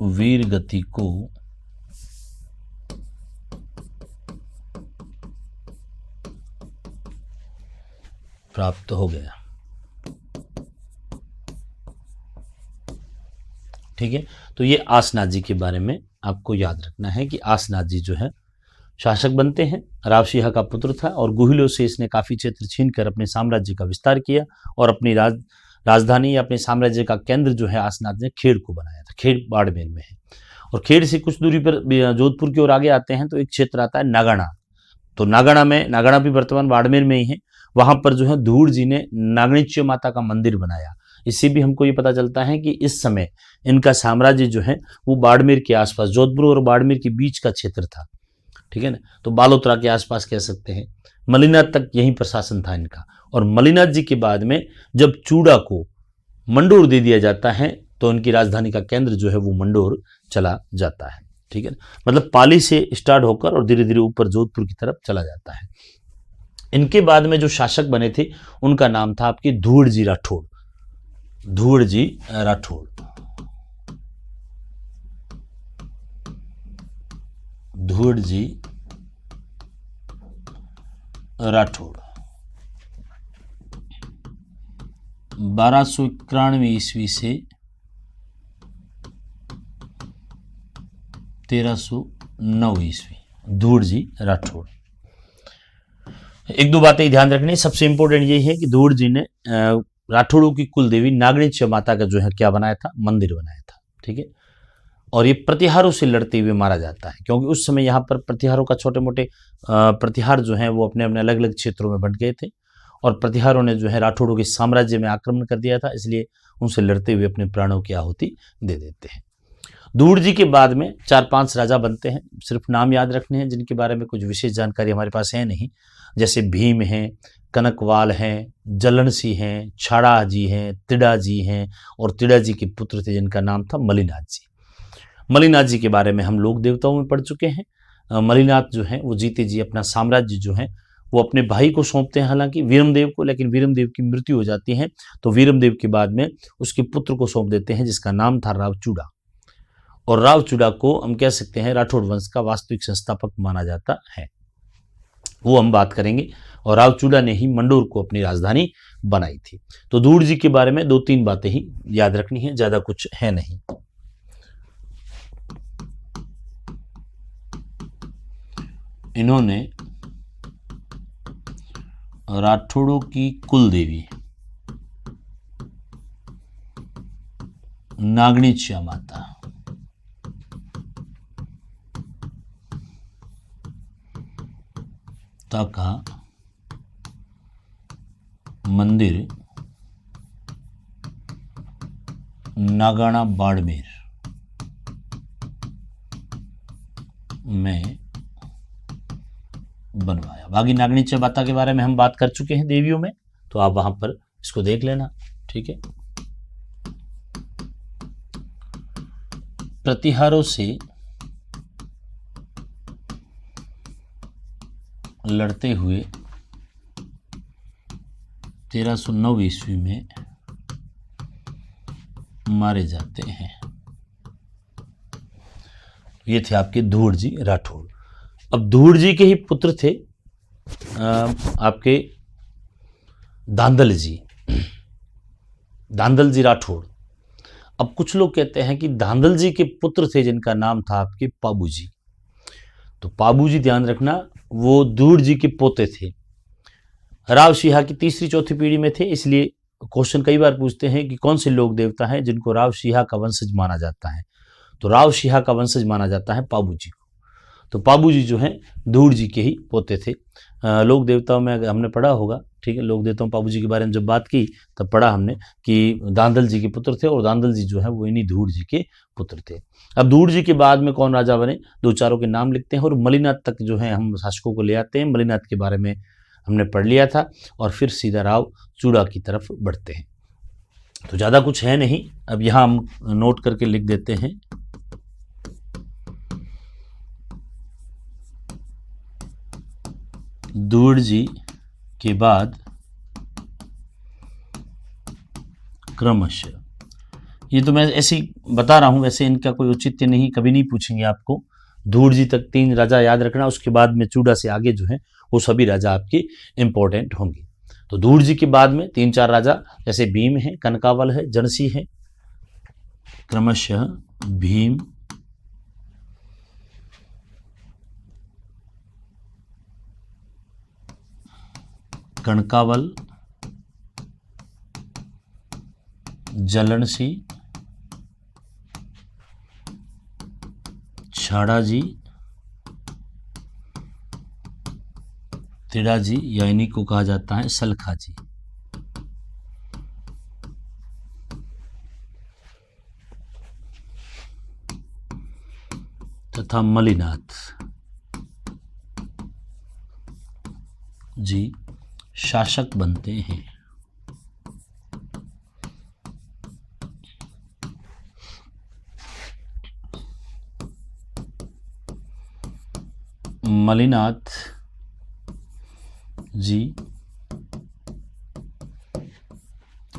वीर गति को प्राप्त हो गया। ठीक है, तो ये आसनाथ जी के बारे में आपको याद रखना है कि आसनाथ जी जो है शासक बनते हैं, रावसिंह का पुत्र था और गुहिलों से इसने काफी क्षेत्र छीनकर अपने साम्राज्य का विस्तार किया और अपनी राजधानी या अपने साम्राज्य का केंद्र जो है आसनाथ ने खेड़ को बनाया था। खेड़ बाड़मेर में है और खेड़ से कुछ दूरी पर जोधपुर की ओर आगे आते हैं तो एक क्षेत्र आता है नागणा। तो नागणा भी वर्तमान बाड़मेर में ही है। वहां पर जो है धूड़ जी ने नागणेश्वरी माता का मंदिर बनाया। इससे भी हमको ये पता चलता है कि इस समय इनका साम्राज्य जो है वो बाड़मेर के आसपास, जोधपुर और बाड़मेर के बीच का क्षेत्र था। ठीक है ना, तो बालोतरा के आसपास कह सकते हैं। मलिनाथ तक यही प्रशासन था इनका। और मलिनाथ जी के बाद में जब चूड़ा को मंडोर दे दिया जाता है तो इनकी राजधानी का केंद्र जो है वो मंडोर चला जाता है। ठीक है ना, मतलब पाली से स्टार्ट होकर और धीरे धीरे ऊपर जोधपुर की तरफ चला जाता है। इनके बाद में जो शासक बने थे उनका नाम था आपके धूड़ जी राठौड़। धूड़ जी राठौड़, धूड़ जी राठौड़ 1291 ईस्वी से 1309 ईस्वी, धूड़ जी राठौड़। एक दो बातें ध्यान रखनी। सबसे इंपॉर्टेंट यही है कि धूड़ जी ने राठौड़ों की कुल देवी नागणेश्वरी माता का जो है क्या बनाया था, मंदिर बनाया था। ठीक है, और ये प्रतिहारों से लड़ते हुए मारा जाता है क्योंकि उस समय यहाँ पर प्रतिहारों का छोटे मोटे प्रतिहार जो है वो अपने अपने अलग अलग क्षेत्रों में बंट गए थे और प्रतिहारों ने जो है राठौड़ों के साम्राज्य में आक्रमण कर दिया था, इसलिए उनसे लड़ते हुए अपने प्राणों की आहुति दे देते हैं। धूड़ जी के बाद में 4-5 राजा बनते हैं, सिर्फ नाम याद रखने हैं जिनके बारे में कुछ विशेष जानकारी हमारे पास है नहीं, जैसे भीम हैं, कनकवाल हैं, जलन सिंह हैं, छाड़ा जी हैं, तिड़ा जी हैं और तिड़ा जी के पुत्र थे जिनका नाम था मलिनाथ जी। मलिनाथ जी के बारे में हम लोक देवताओं में पढ़ चुके हैं। मलिनाथ जो है वो जीते जी अपना साम्राज्य जो है वो अपने भाई को सौंपते हैं, हालांकि वीरमदेव को, लेकिन वीरमदेव की मृत्यु हो जाती है तो वीरमदेव के बाद में उसके पुत्र को सौंप देते हैं जिसका नाम था रावचूड़ा। और राव चूड़ा को हम कह सकते हैं राठौड़ वंश का वास्तविक संस्थापक माना जाता है, वो हम बात करेंगे। और राव चूड़ा ने ही मंडोर को अपनी राजधानी बनाई थी। तो धूड़ जी के बारे में 2-3 बातें ही याद रखनी है, ज्यादा कुछ है नहीं। इन्होंने राठौड़ों की कुल देवी नागणीच्या माता का मंदिर नागाना बाड़मेर में बनवाया। बाकी नागणीच्या माता के बारे में हम बात कर चुके हैं देवियों में, तो आप वहां पर इसको देख लेना, ठीक है। प्रतिहारों से लड़ते हुए 1309 ईस्वी में मारे जाते हैं। ये थे आपके धूड़ जी राठौड़। अब धूड़ जी के ही पुत्र थे आपके धांधल जी राठौड़। अब कुछ लोग कहते हैं कि धांधल जी के पुत्र थे जिनका नाम था आपके पाबू जी। तो पाबू जी ध्यान रखना, वो धूड़ जी के पोते थे, राव सिहा की 3री-4थी पीढ़ी में थे। इसलिए क्वेश्चन कई बार पूछते हैं कि कौन से लोक देवता हैं जिनको राव सिहा का वंशज माना जाता है। तो राव सिहा का वंशज माना जाता है पाबू जी को। तो पाबू जी जो हैं धूड़ जी के ही पोते थे। लोक देवताओं में अगर हमने पढ़ा होगा, ठीक है, लोक देवताओं पाबू जी के बारे में जब बात की तब पढ़ा हमने कि धांधल जी के पुत्र थे और धांधल जी जो है वो इन्हीं धूड़ जी के पुत्र थे। अब धूड़ जी के बाद में कौन राजा बने, 2-4 के नाम लिखते हैं और मलिनाथ तक जो है हम शासकों को ले आते हैं। मलिनाथ के बारे में हमने पढ़ लिया था और फिर सीधा राव चूड़ा की तरफ बढ़ते हैं। तो ज़्यादा कुछ है नहीं, अब यहाँ हम नोट करके लिख देते हैं। धूड़ जी के बाद क्रमशः, ये तो मैं ऐसे ही बता रहा हूं, वैसे इनका कोई औचित्य नहीं, कभी नहीं पूछेंगे आपको। धूड़ जी तक 3 राजा याद रखना, उसके बाद में चूड़ा से आगे जो है वो सभी राजा आपके इंपॉर्टेंट होंगे। तो धूड़ जी के बाद में 3-4 राजा जैसे भीम है, कनकावल है, जनसी है, क्रमशः भीम, कनकावल, जलनसी, छाड़ा जी, तिड़ा जी, या इन्हीं को कहा जाता है सलखा जी, तथा मलिनाथ जी शासक बनते हैं। मलिनाथ जी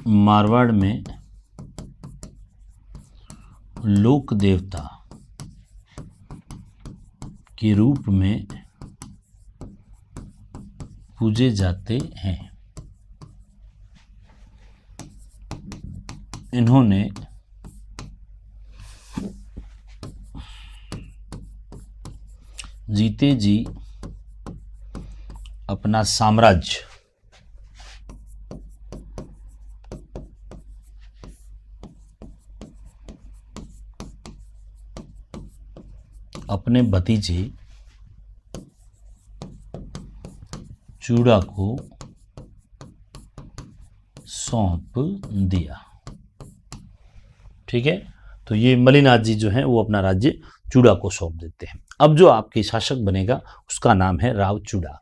मारवाड़ में लोक देवता के रूप में पूजे जाते हैं। इन्होंने जीते जी अपना साम्राज्य अपने भतीजे चूड़ा को सौंप दिया। ठीक है, तो ये मलिनाथ जी जो हैं वो अपना राज्य चूड़ा को सौंप देते हैं। अब जो आपके शासक बनेगा उसका नाम है राव चूड़ा,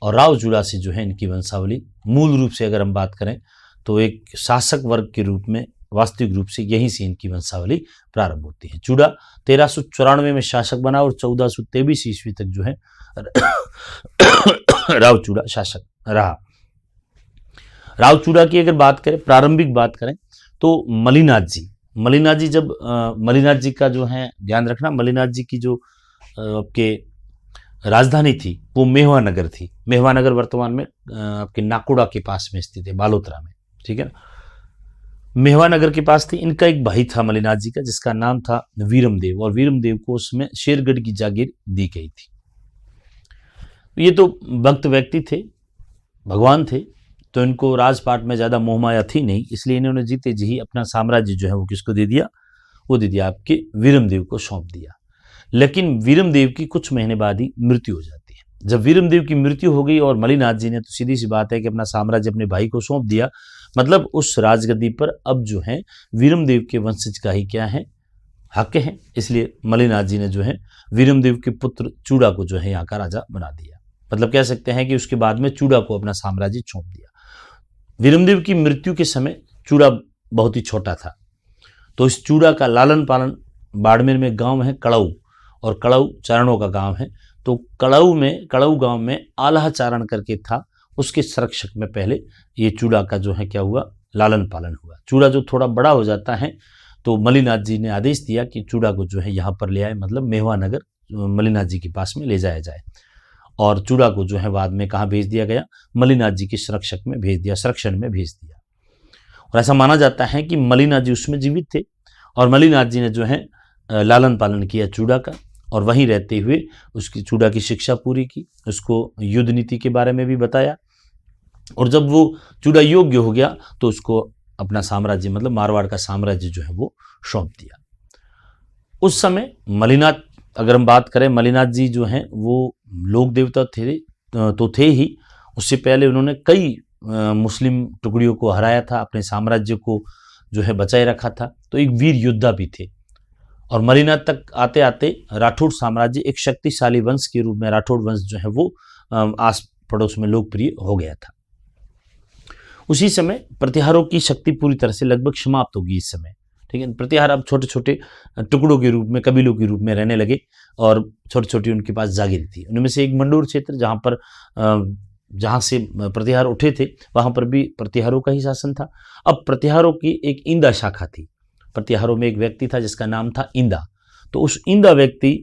और राव चूड़ा से जो है इनकी वंशावली मूल रूप से अगर हम बात करें तो एक शासक वर्ग के रूप में वास्तविक रूप से यहीं से इनकी वंशावली प्रारंभ होती है। चूड़ा 1394 में शासक बना और 1423 ईस्वी तक जो है राव चूड़ा शासक रहा। राव चूड़ा की अगर बात करें, प्रारंभिक बात करें तो मलिनाथ जी मलिनाथ जी जब मलिनाथ जी का जो है ध्यान रखना, मलिनाथ जी की जो आपके राजधानी थी वो मेहवा नगर थी। मेहवा नगर वर्तमान में आपके नाकोड़ा के पास में स्थित है, बालोतरा में, ठीक है ना। मेहवा नगर के पास थी। इनका एक भाई था मलिनाथ जी का, जिसका नाम था वीरमदेव, और वीरमदेव को उसमें शेरगढ़ की जागीर दी गई थी। ये तो भक्त व्यक्ति थे, भगवान थे, तो इनको राजपाट में ज़्यादा मोह माया थी नहीं, इसलिए इन्होंने जीते जी ही अपना साम्राज्य जो है वो किसको दे दिया, वो दे दिया आपके वीरमदेव को सौंप दिया। लेकिन वीरमदेव की कुछ महीने बाद ही मृत्यु हो जाती है। जब वीरमदेव की मृत्यु हो गई और मलिनाथ जी ने, तो सीधी सी बात है कि अपना साम्राज्य अपने भाई को सौंप दिया, मतलब उस राजगद्दी पर अब जो है वीरमदेव के वंशज का ही क्या है, हक है। इसलिए मलिनाथ जी ने जो है वीरमदेव के पुत्र चूड़ा को जो है यहाँ का राजा बना दिया। मतलब कह सकते हैं कि उसके बाद में चूड़ा को अपना साम्राज्य सौंप दिया। वीरमदेव की मृत्यु के समय चूड़ा बहुत ही छोटा था, तो इस चूड़ा का लालन पालन बाड़मेर में गांव है कड़ऊ, और कड़ऊ चारणों का गांव है, तो कड़ऊ गांव में आल्हा चारण करके था, उसके संरक्षक में पहले ये चूड़ा का जो है क्या हुआ, लालन पालन हुआ। चूड़ा जो थोड़ा बड़ा हो जाता है तो मलिनाथ जी ने आदेश दिया कि चूड़ा को जो है यहाँ पर ले आए, मतलब मेहवा नगर मलिनाथ जी के पास में ले जाया जाए, और चूड़ा को जो है बाद में कहाँ भेज दिया गया, मलिनाथ जी के संरक्षक में भेज दिया, संरक्षण में भेज दिया। और ऐसा माना जाता है कि मलिनाथ जी उसमें जीवित थे, और मलिनाथ जी ने जो है लालन पालन किया चूड़ा का, और वहीं रहते हुए उसकी चूड़ा की शिक्षा पूरी की, उसको युद्ध नीति के बारे में भी बताया, और जब वो चूड़ा योग्य हो गया तो उसको अपना साम्राज्य, मतलब मारवाड़ का साम्राज्य जो है वो सौंप दिया। उस समय मलिनाथ, अगर हम बात करें, मलिनाथ जी जो हैं वो लोक देवता थे तो थे ही, उससे पहले उन्होंने कई मुस्लिम टुकड़ियों को हराया था, अपने साम्राज्य को जो है बचाए रखा था, तो एक वीर योद्धा भी थे। और मलिनाथ तक आते आते राठौड़ साम्राज्य एक शक्तिशाली वंश के रूप में, राठौड़ वंश जो है वो आस पड़ोस में लोकप्रिय हो गया था। उसी समय प्रतिहारों की शक्ति पूरी तरह से लगभग समाप्त होगी इस समय, ठीक है। प्रतिहार अब छोटे छोटे टुकड़ों के रूप में, कबीलों के रूप में रहने लगे, और छोटी छोटी उनके पास जागीर थी। उनमें से एक मंडोर क्षेत्र, जहाँ से प्रतिहार उठे थे, वहाँ पर भी प्रतिहारों का ही शासन था। अब प्रतिहारों की एक इंदा शाखा थी। प्रतिहारों में एक व्यक्ति था जिसका नाम था इंदा, तो उस इंदा व्यक्ति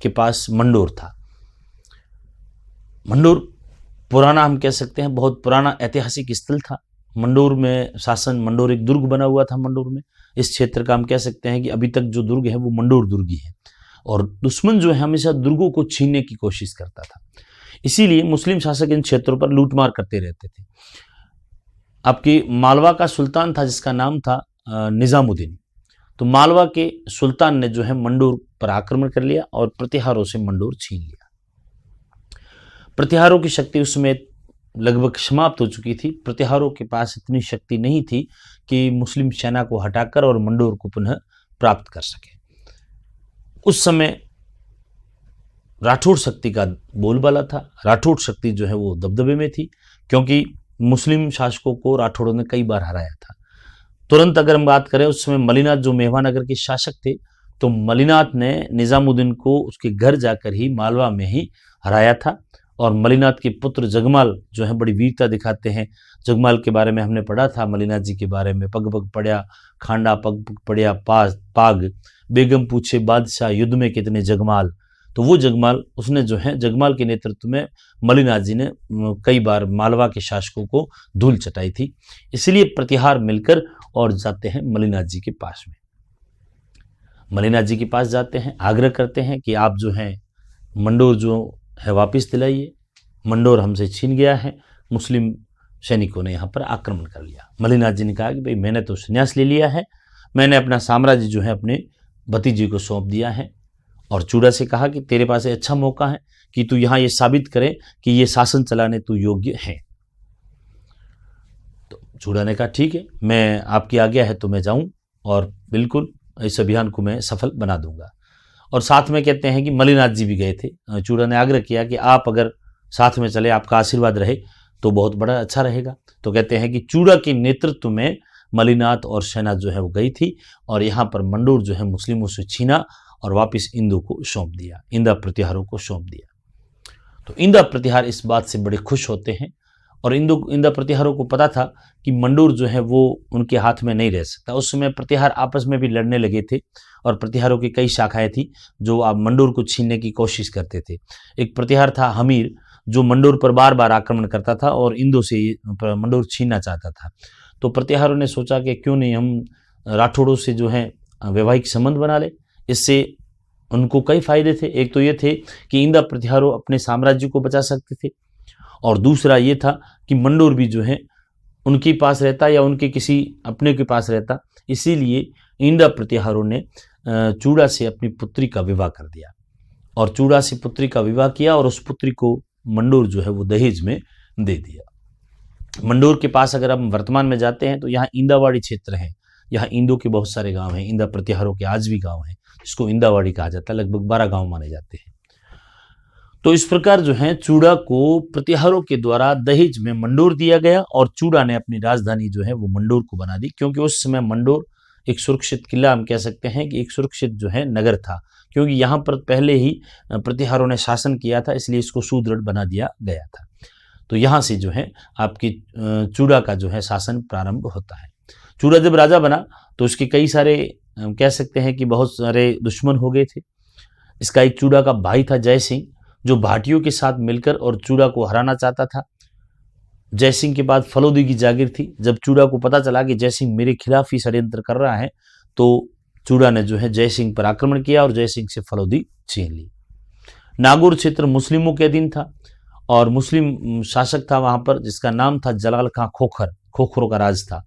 के पास मंडोर था। मंडोर पुराना, हम कह सकते हैं बहुत पुराना ऐतिहासिक स्थल था। मंडोर में शासन, मंडोर एक दुर्ग बना हुआ था मंडोर में। इस क्षेत्र का हम कह सकते हैं कि अभी तक जो दुर्ग है वो मंडोर दुर्ग ही है, और दुश्मन जो है हमेशा दुर्गों को छीनने की कोशिश करता था, इसीलिए मुस्लिम शासक इन क्षेत्रों पर लूटमार करते रहते थे। आपके मालवा का सुल्तान था जिसका नाम था निजामुद्दीन, तो मालवा के सुल्तान ने जो है मंडोर पर आक्रमण कर लिया और प्रतिहारों से मंडोर छीन लिया। प्रतिहारों की शक्ति उस समय लगभग समाप्त हो चुकी थी। प्रतिहारों के पास इतनी शक्ति नहीं थी कि मुस्लिम सेना को हटाकर और मंडोर को पुनः प्राप्त कर सके। उस समय राठौड़ शक्ति का बोलबाला था। राठौड़ शक्ति जो है वो दबदबे में थी, क्योंकि मुस्लिम शासकों को राठौड़ों ने कई बार हराया था। तुरंत अगर हम बात करें, उस समय मलिनाथ जो मेहवा नगर के शासक थे, तो मलिनाथ ने निजामुद्दीन को उसके घर जाकर ही मालवा में ही हराया था। और मलिनाथ के पुत्र जगमाल जो है बड़ी वीरता दिखाते हैं। जगमाल के बारे में हमने पढ़ा था, मलिनाथ जी के बारे में, पग पग पड़िया खांडा, पग पग पड़िया पाग, बेगम पूछे बादशाह युद्ध में कितने जगमाल। तो वो जगमाल, उसने जो है जगमाल के नेतृत्व में मलिनाथ जी ने कई बार मालवा के शासकों को धूल चटाई थी। इसलिए प्रतिहार मिलकर और जाते हैं मलिनाथ जी के पास में। मलिनाथ जी के पास जाते हैं, आग्रह करते हैं कि आप जो है मंडोर जो है वापस दिलाइए, मंडोर हमसे छीन गया है, मुस्लिम सैनिकों ने यहाँ पर आक्रमण कर लिया। मलिनाथ जी ने कहा कि भाई मैंने तो संन्यास ले लिया है, मैंने अपना साम्राज्य जो है अपने भतीजे को सौंप दिया है। और चूड़ा से कहा कि तेरे पास अच्छा मौका है कि तू यहाँ ये साबित करे कि ये शासन चलाने तू योग्य है। तो चूड़ा ने कहा ठीक है, मैं आपकी आज्ञा है तो मैं जाऊं, और बिल्कुल इस अभियान को मैं सफल बना दूंगा। और साथ में कहते हैं कि मलिनाथ जी भी गए थे। चूड़ा ने आग्रह किया कि आप अगर साथ में चले, आपका आशीर्वाद रहे तो बहुत बड़ा अच्छा रहेगा। तो कहते हैं कि चूड़ा के नेतृत्व में मलिनाथ और सेना जो है वो गई थी, और यहाँ पर मंडोर जो है मुस्लिमों से छीना और वापस इंदू को सौंप दिया, इंदा प्रतिहारों को सौंप दिया। तो इंदा प्रतिहार इस बात से बड़े खुश होते हैं और इंदा प्रतिहारों को पता था कि मंडोर जो है वो उनके हाथ में नहीं रह सकता। उस समय प्रतिहार आपस में भी लड़ने लगे थे और प्रतिहारों की कई शाखाएं थी जो आप मंडोर को छीनने की कोशिश करते थे। एक प्रतिहार था हमीर, जो मंडोर पर बार बार आक्रमण करता था और इंदो से मंडोर छीनना चाहता था। तो प्रतिहारों ने सोचा कि क्यों नहीं हम राठौड़ों से जो है वैवाहिक संबंध बना ले। इससे उनको कई फायदे थे। एक तो ये थे कि इंदा प्रतिहारों अपने साम्राज्य को बचा सकते थे, और दूसरा ये था कि मंडोर भी जो है उनके पास रहता या उनके किसी अपने के पास रहता। इसीलिए इंदा प्रतिहारों ने चूड़ा से अपनी पुत्री का विवाह कर दिया और चूड़ा से पुत्री का विवाह किया और उस पुत्री को मंडोर जो है वो दहेज में दे दिया। मंडोर के पास अगर हम वर्तमान में जाते हैं तो यहाँ इंदावाड़ी क्षेत्र है। यहाँ इंदो के बहुत सारे गांव हैं, इंदा प्रतिहारों के आज भी गांव हैं जिसको इंदावाड़ी कहा जाता है। लगभग 12 गांव माने जाते हैं। तो इस प्रकार जो है चूड़ा को प्रतिहारों के द्वारा दहेज में मंडोर दिया गया और चूड़ा ने अपनी राजधानी जो है वो मंडोर को बना दी, क्योंकि उस समय मंडोर एक सुरक्षित किला, हम कह सकते हैं कि एक सुरक्षित जो है नगर था, क्योंकि यहाँ पर पहले ही प्रतिहारों ने शासन किया था, इसलिए इसको सुदृढ़ बना दिया गया था। तो यहाँ से जो है आपकी चूड़ा का जो है शासन प्रारंभ होता है। चूड़ा जब राजा बना तो उसके कई सारे कह सकते हैं कि बहुत सारे दुश्मन हो गए थे। इसका एक चूड़ा का भाई था जय सिंह, जो भाटियों के साथ मिलकर और चूड़ा को हराना चाहता था। जय सिंह के बाद फलोदी की जागीर थी। जब चूड़ा को पता चला कि जय सिंह मेरे खिलाफ ही षड्यंत्र कर रहा है, तो चूड़ा ने जो है जय सिंह पर आक्रमण किया और जय सिंह से फलोदी छीन ली। नागौर क्षेत्र मुस्लिमों के अधीन था और मुस्लिम शासक था वहां पर जिसका नाम था जलाल खां खोखर। खोखरों का राज था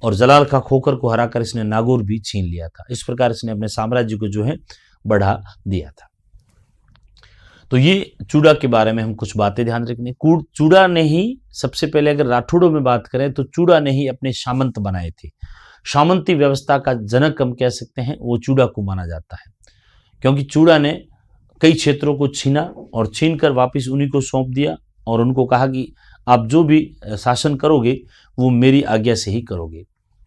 और जलाल खां खोखर को हराकर इसने नागौर भी छीन लिया था। इस प्रकार इसने अपने साम्राज्य को जो है बढ़ा दिया था। तो ये चूड़ा के बारे में हम कुछ बातें ध्यान रखनी। चूड़ा ने ही सबसे पहले, अगर राठौड़ों में बात करें तो चूड़ा ने ही अपने सामंत बनाए थे। सामंती व्यवस्था का जनक हम कह सकते हैं वो चूड़ा को माना जाता है, क्योंकि चूड़ा ने कई क्षेत्रों को छीना और छीन कर वापिस उन्हीं को सौंप दिया और उनको कहा कि आप जो भी शासन करोगे वो मेरी आज्ञा से ही करोगे।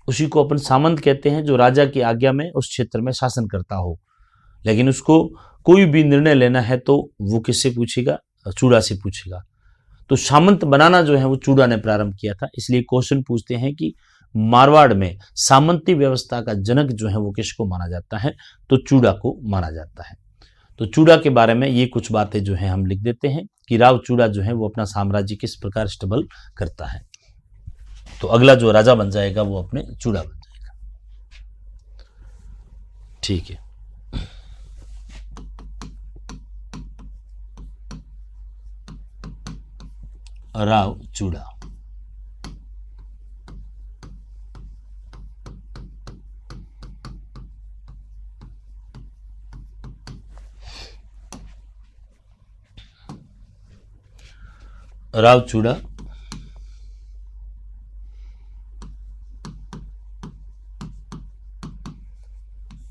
उसी को अपन सामंत कहते हैं, जो राजा की आज्ञा में उस क्षेत्र में शासन करता हो, लेकिन उसको कोई भी निर्णय लेना है तो वो किससे पूछेगा? चूड़ा से पूछेगा। तो सामंत बनाना जो है वो चूड़ा ने प्रारंभ किया था। इसलिए क्वेश्चन पूछते हैं कि मारवाड़ में सामंती व्यवस्था का जनक जो है वो किसको माना जाता है? तो चूड़ा को माना जाता है। तो चूड़ा के बारे में ये कुछ बातें जो है हम लिख देते हैं कि राव चूड़ा जो है वो अपना साम्राज्य किस प्रकार स्टेबल करता है। तो अगला जो राजा बन जाएगा वो अपने चूड़ा बन जाएगा। ठीक है। राव चूड़ा। राव चूड़ा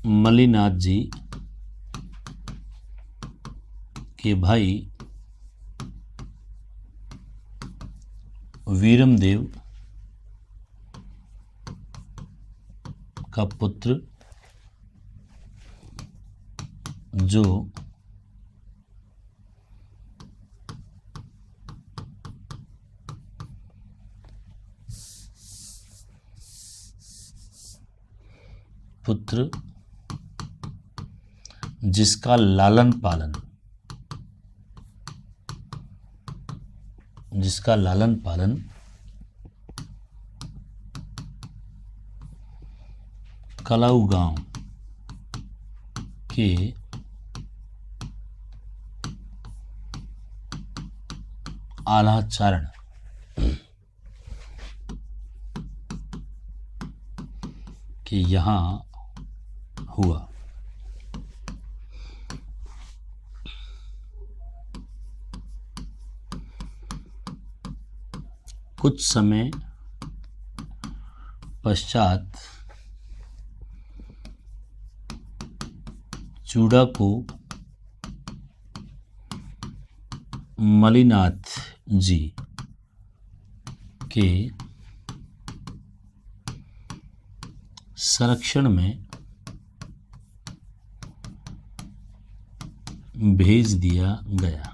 मलिनाथ जी के भाई वीरमदेव का पुत्र, जो पुत्र जिसका लालन पालन कलाऊ गांव के आल्हाचारण के यहाँ हुआ। कुछ समय पश्चात चूड़ा को मलिनाथ जी के संरक्षण में भेज दिया गया।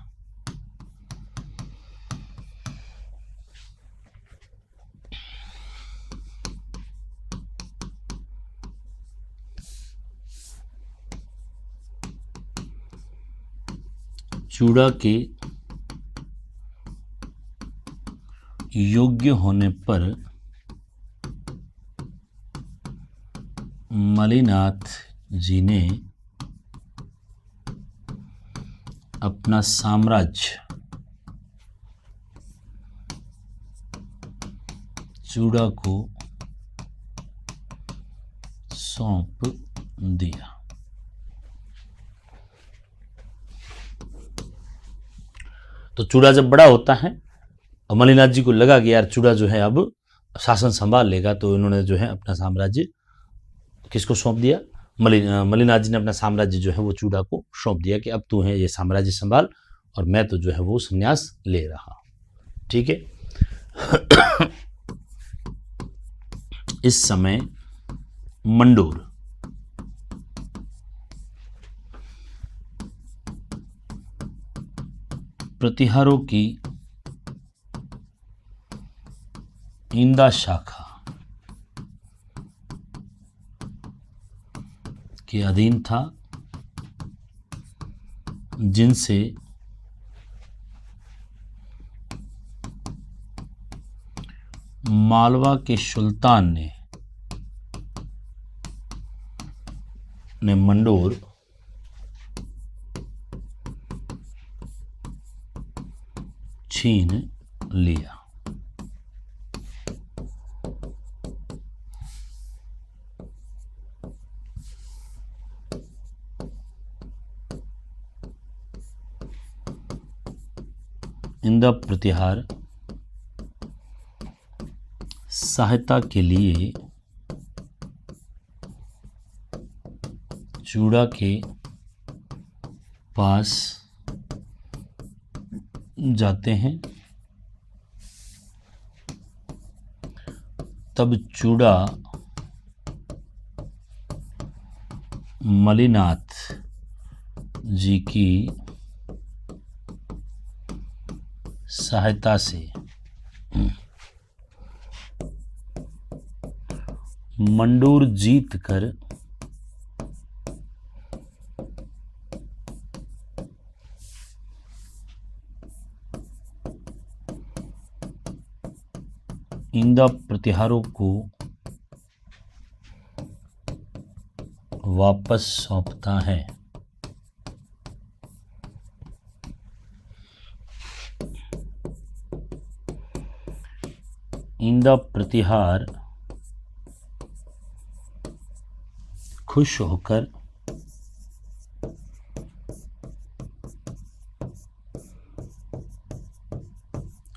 चूड़ा के योग्य होने पर मलिनाथ जी ने अपना साम्राज्य चूड़ा को सौंप दिया। तो चूड़ा जब बड़ा होता है और मलिनाथ जी को लगा कि यार चूड़ा जो है अब शासन संभाल लेगा, तो इन्होंने जो है अपना साम्राज्य किसको सौंप दिया? मलिनाथ जी ने अपना साम्राज्य जो है वो चूड़ा को सौंप दिया कि अब तू है ये साम्राज्य संभाल, और मैं तो जो है वो संन्यास ले रहा। ठीक है। इस समय मंडोर प्रतिहारों की इंदा शाखा के अधीन था, जिनसे मालवा के सुल्तान ने मंडोर छीन लिया। इंदा प्रतिहार सहायता के लिए चूड़ा के पास जाते हैं। तब चूड़ा मलिनाथ जी की सहायता से मंडोर जीत कर इंदा प्रतिहारों को वापस सौंपता है। इंदा प्रतिहार खुश होकर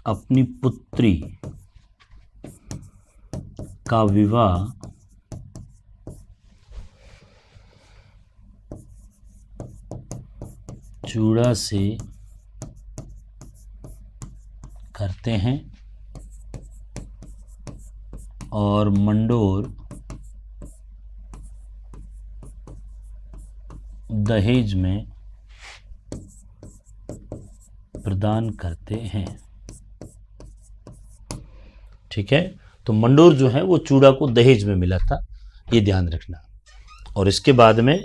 अपनी पुत्री का विवाह चूड़ा से करते हैं और मंडोर दहेज में प्रदान करते हैं। ठीक है। तो मंडोर जो है वो चूड़ा को दहेज में मिला था, ये ध्यान रखना। और इसके बाद में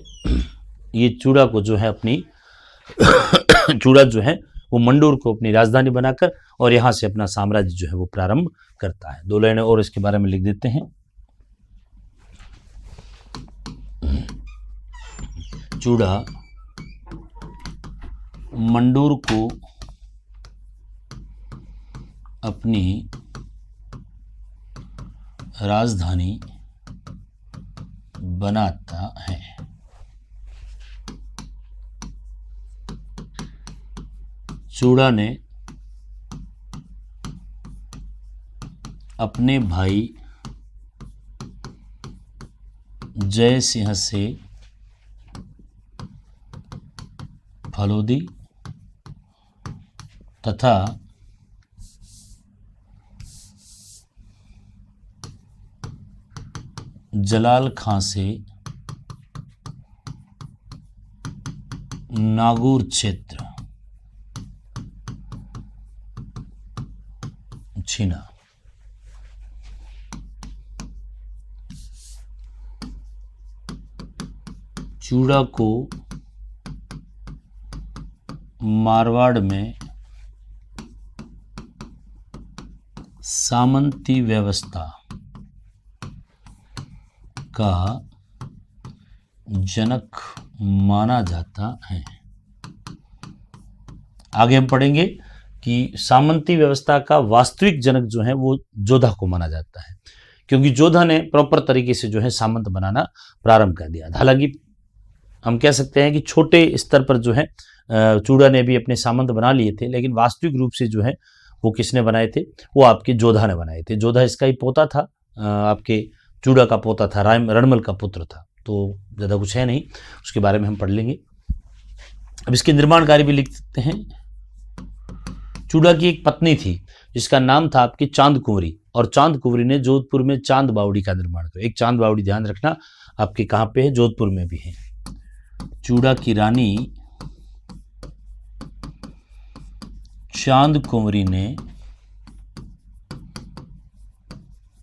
ये चूड़ा को जो है अपनी चूड़ा जो है वो मंडोर को अपनी राजधानी बनाकर और यहाँ से अपना साम्राज्य जो है वो प्रारंभ करता है। 2 लाइनें और इसके बारे में लिख देते हैं। चूड़ा मंडोर को अपनी राजधानी बनाता है। चूड़ा ने अपने भाई जय सिंह से फलोदी तथा जलाल खां से नागौर क्षेत्र छीना। चूड़ा को मारवाड़ में सामंती व्यवस्था का जनक माना जाता है। आगे हम पढ़ेंगे कि सामंती व्यवस्था का वास्तविक जनक जो है वो जोधा को माना जाता है, क्योंकि जोधा ने प्रॉपर तरीके से जो है सामंत बनाना प्रारंभ कर दिया। हालांकि हम कह सकते हैं कि छोटे स्तर पर जो है चूड़ा ने भी अपने सामंत बना लिए थे, लेकिन वास्तविक रूप से जो है वो किसने बनाए थे, वो आपके जोधा ने बनाए थे। जोधा इसका ही पोता था, आपके चूड़ा का पोता था, रणमल का पुत्र था। तो ज़्यादा कुछ है नहीं, उसके बारे में हम पढ़ लेंगे। अब इसके निर्माण कार्य भी लिख सकते हैं। चूड़ा की एक पत्नी थी जिसका नाम था आपकी चांद कुंवरी, और चांद कुंवरी ने जोधपुर में चांद बावड़ी का निर्माण किया। एक चांद बावड़ी ध्यान रखना आपके कहाँ पे है, जोधपुर में भी है। चूड़ा की रानी चांद कुंवरी ने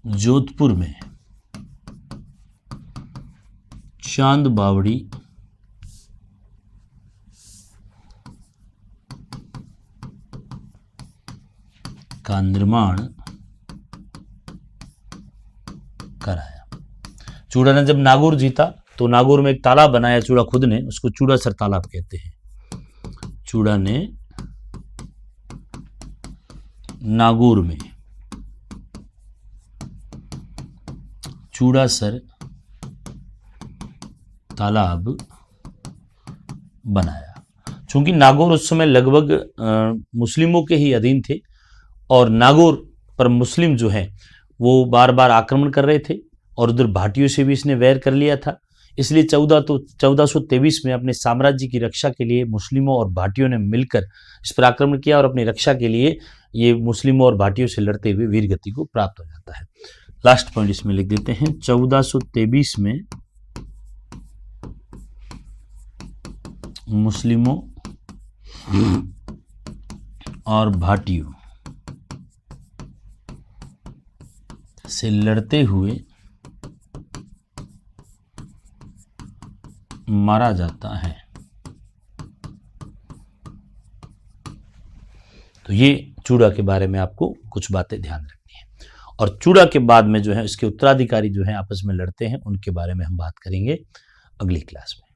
जोधपुर में चांद बावड़ी का निर्माण कराया। चूड़ा ने जब नागौर जीता तो नागौर में एक तालाब बनाया चूड़ा खुद ने, उसको चूड़ासर तालाब कहते हैं। चूड़ा ने नागौर में चूड़ासर तालाब बनाया। चूंकि नागौर उस समय लगभग मुस्लिमों के ही अधीन थे और नागौर पर मुस्लिम जो है वो बार बार आक्रमण कर रहे थे और उधर भाटियों से भी इसने वैर कर लिया था, इसलिए 1423 में अपने साम्राज्य की रक्षा के लिए मुस्लिमों और भाटियों ने मिलकर इस पर आक्रमण किया और अपनी रक्षा के लिए ये मुस्लिमों और भाटियों से लड़ते हुए वीरगति को प्राप्त हो जाता है। लास्ट पॉइंट इसमें लिख देते हैं। 1423 में मुस्लिमों और भाटियों से लड़ते हुए मारा जाता है। तो ये चूड़ा के बारे में आपको कुछ बातें ध्यान रखनी है। और चूड़ा के बाद में जो है इसके उत्तराधिकारी जो है आपस में लड़ते हैं, उनके बारे में हम बात करेंगे अगली क्लास में।